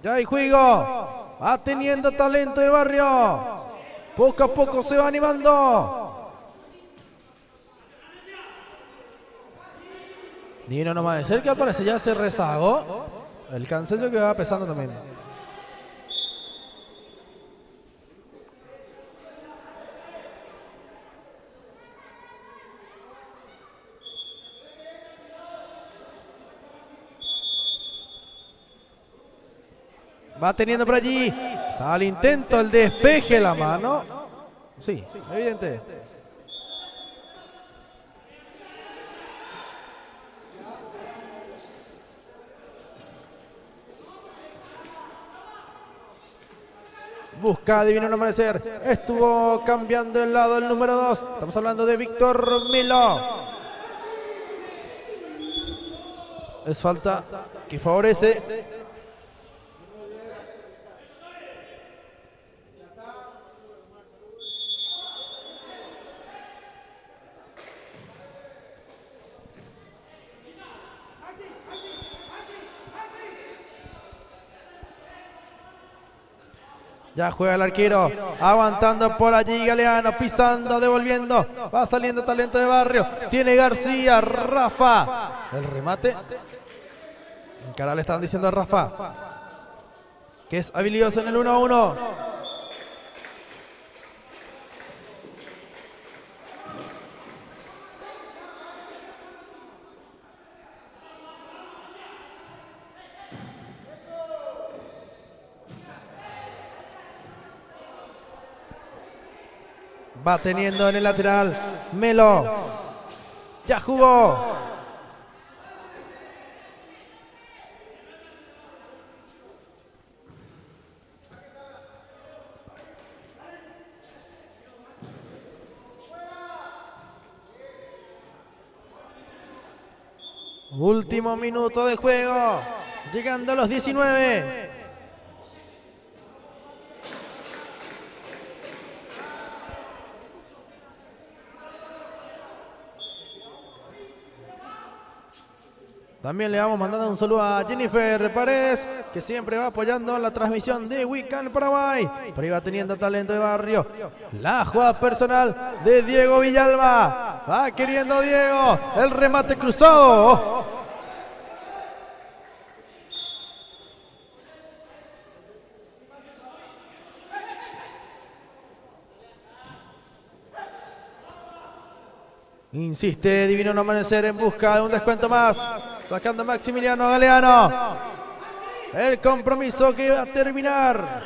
Ya hay juego. Va teniendo Talento de Barrio. Poco a poco se va animando. Dino nomás de cerca, parece ya se rezagó. El cancello que va pesando también. Va teniendo por allí. Está al intento, el despeje, la mano. Sí, evidente. Busca Divino no amanecer. Estuvo cambiando el lado el número 2. Estamos hablando de Víctor Milo. Es falta que favorece. Ya juega el arquero, aguantando por allí Galeano, pisando, devolviendo, va saliendo Talento de Barrio, tiene García, Rafa, el remate. En cara le están diciendo a Rafa que es habilidoso en el 1-1. Va teniendo en el lateral Melo. Ya jugó. Último minuto de juego. Llegando a los 19. También le vamos mandando un saludo a Jennifer Paredes, que siempre va apoyando la transmisión de Weekend Paraguay. Por ahí va teniendo Talento de Barrio. La jugada personal de Diego Villalba. Va queriendo Diego. El remate cruzado. Insiste Divino no amanecer en busca de un descuento más. Sacando a Maximiliano Galeano. El compromiso que va a terminar.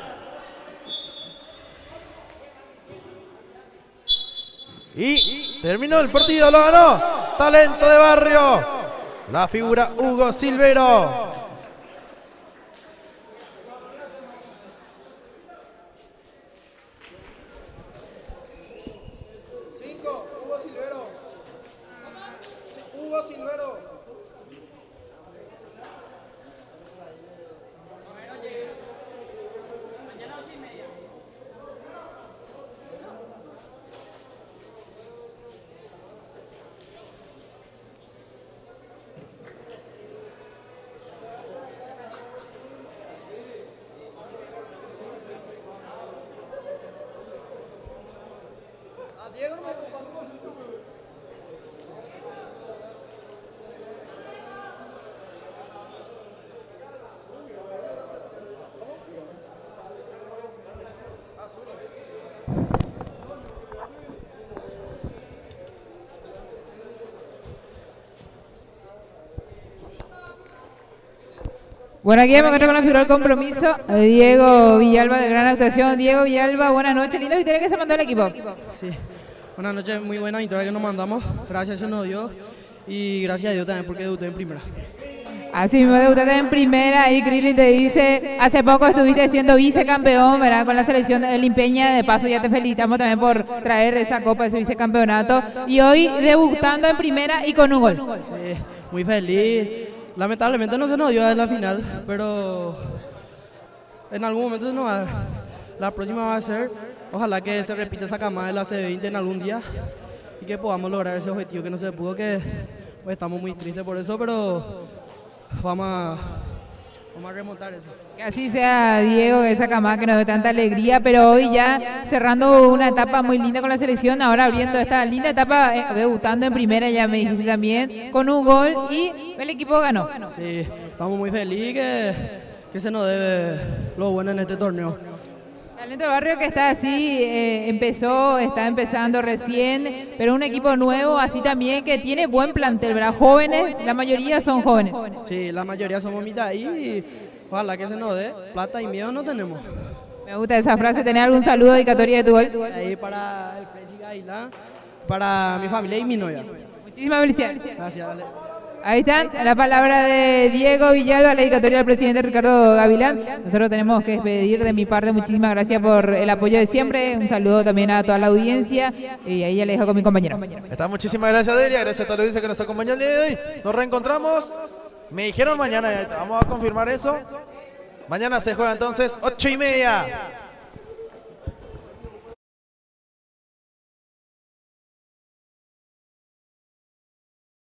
Y terminó el partido, lo ganó Talento de Barrio. La figura Hugo Silvero. Bueno, aquí me encuentro con la figura del compromiso, Diego Villalba de gran actuación. Diego Villalba, buenas noches, linda victoria que se mandó el equipo. Sí, buenas noches, muy buena victoria que nos mandamos, gracias se nos dio y gracias a Dios también porque debuté en primera. Así mismo debutaste en primera y Krillin te dice, hace poco estuviste siendo vicecampeón, ¿verdad? Con la selección limpeña, de paso ya te felicitamos también por traer esa copa, ese vicecampeonato, y hoy debutando en primera y con un gol. Sí, muy feliz, lamentablemente no se nos dio en la final, pero en algún momento se nos va a dar. La próxima va a ser, ojalá que se repita esa camada de la C20 en algún día y que podamos lograr ese objetivo que no se pudo, que pues, estamos muy tristes por eso, pero vamos a remontar eso. Que así sea, Diego, esa camada que nos da tanta alegría, pero hoy ya cerrando una etapa muy linda con la selección, ahora abriendo esta linda etapa, debutando en primera, ya me dijiste también, con un gol y el equipo ganó. Sí, estamos muy felices que se nos debe lo bueno en este torneo. Talento del Barrio que está así, está empezando recién, pero un equipo nuevo, así también que tiene buen plantel, ¿verdad? Jóvenes, la mayoría son jóvenes. Sí, la mayoría somos mitad ahí y ojalá que se nos dé. Plata y miedo no tenemos. Me gusta esa frase. ¿Tenés algún saludo dedicatoria de tu gol? Ahí para el Presi Gavilán, para mi familia y mi novia. Muchísimas felicidades. Gracias, dale. Ahí están, la palabra de Diego Villalba, la dedicatoria del presidente Ricardo Gavilán. Nosotros tenemos que despedir de mi parte. Muchísimas gracias por el apoyo de siempre. Un saludo también a toda la audiencia. Y ahí ya le dejo con mi compañero. Está, muchísimas gracias, Delia. Gracias a toda la audiencia que nos acompañó el día de hoy. Nos reencontramos. Me dijeron mañana, vamos a confirmar eso. Mañana se juega entonces 8:30.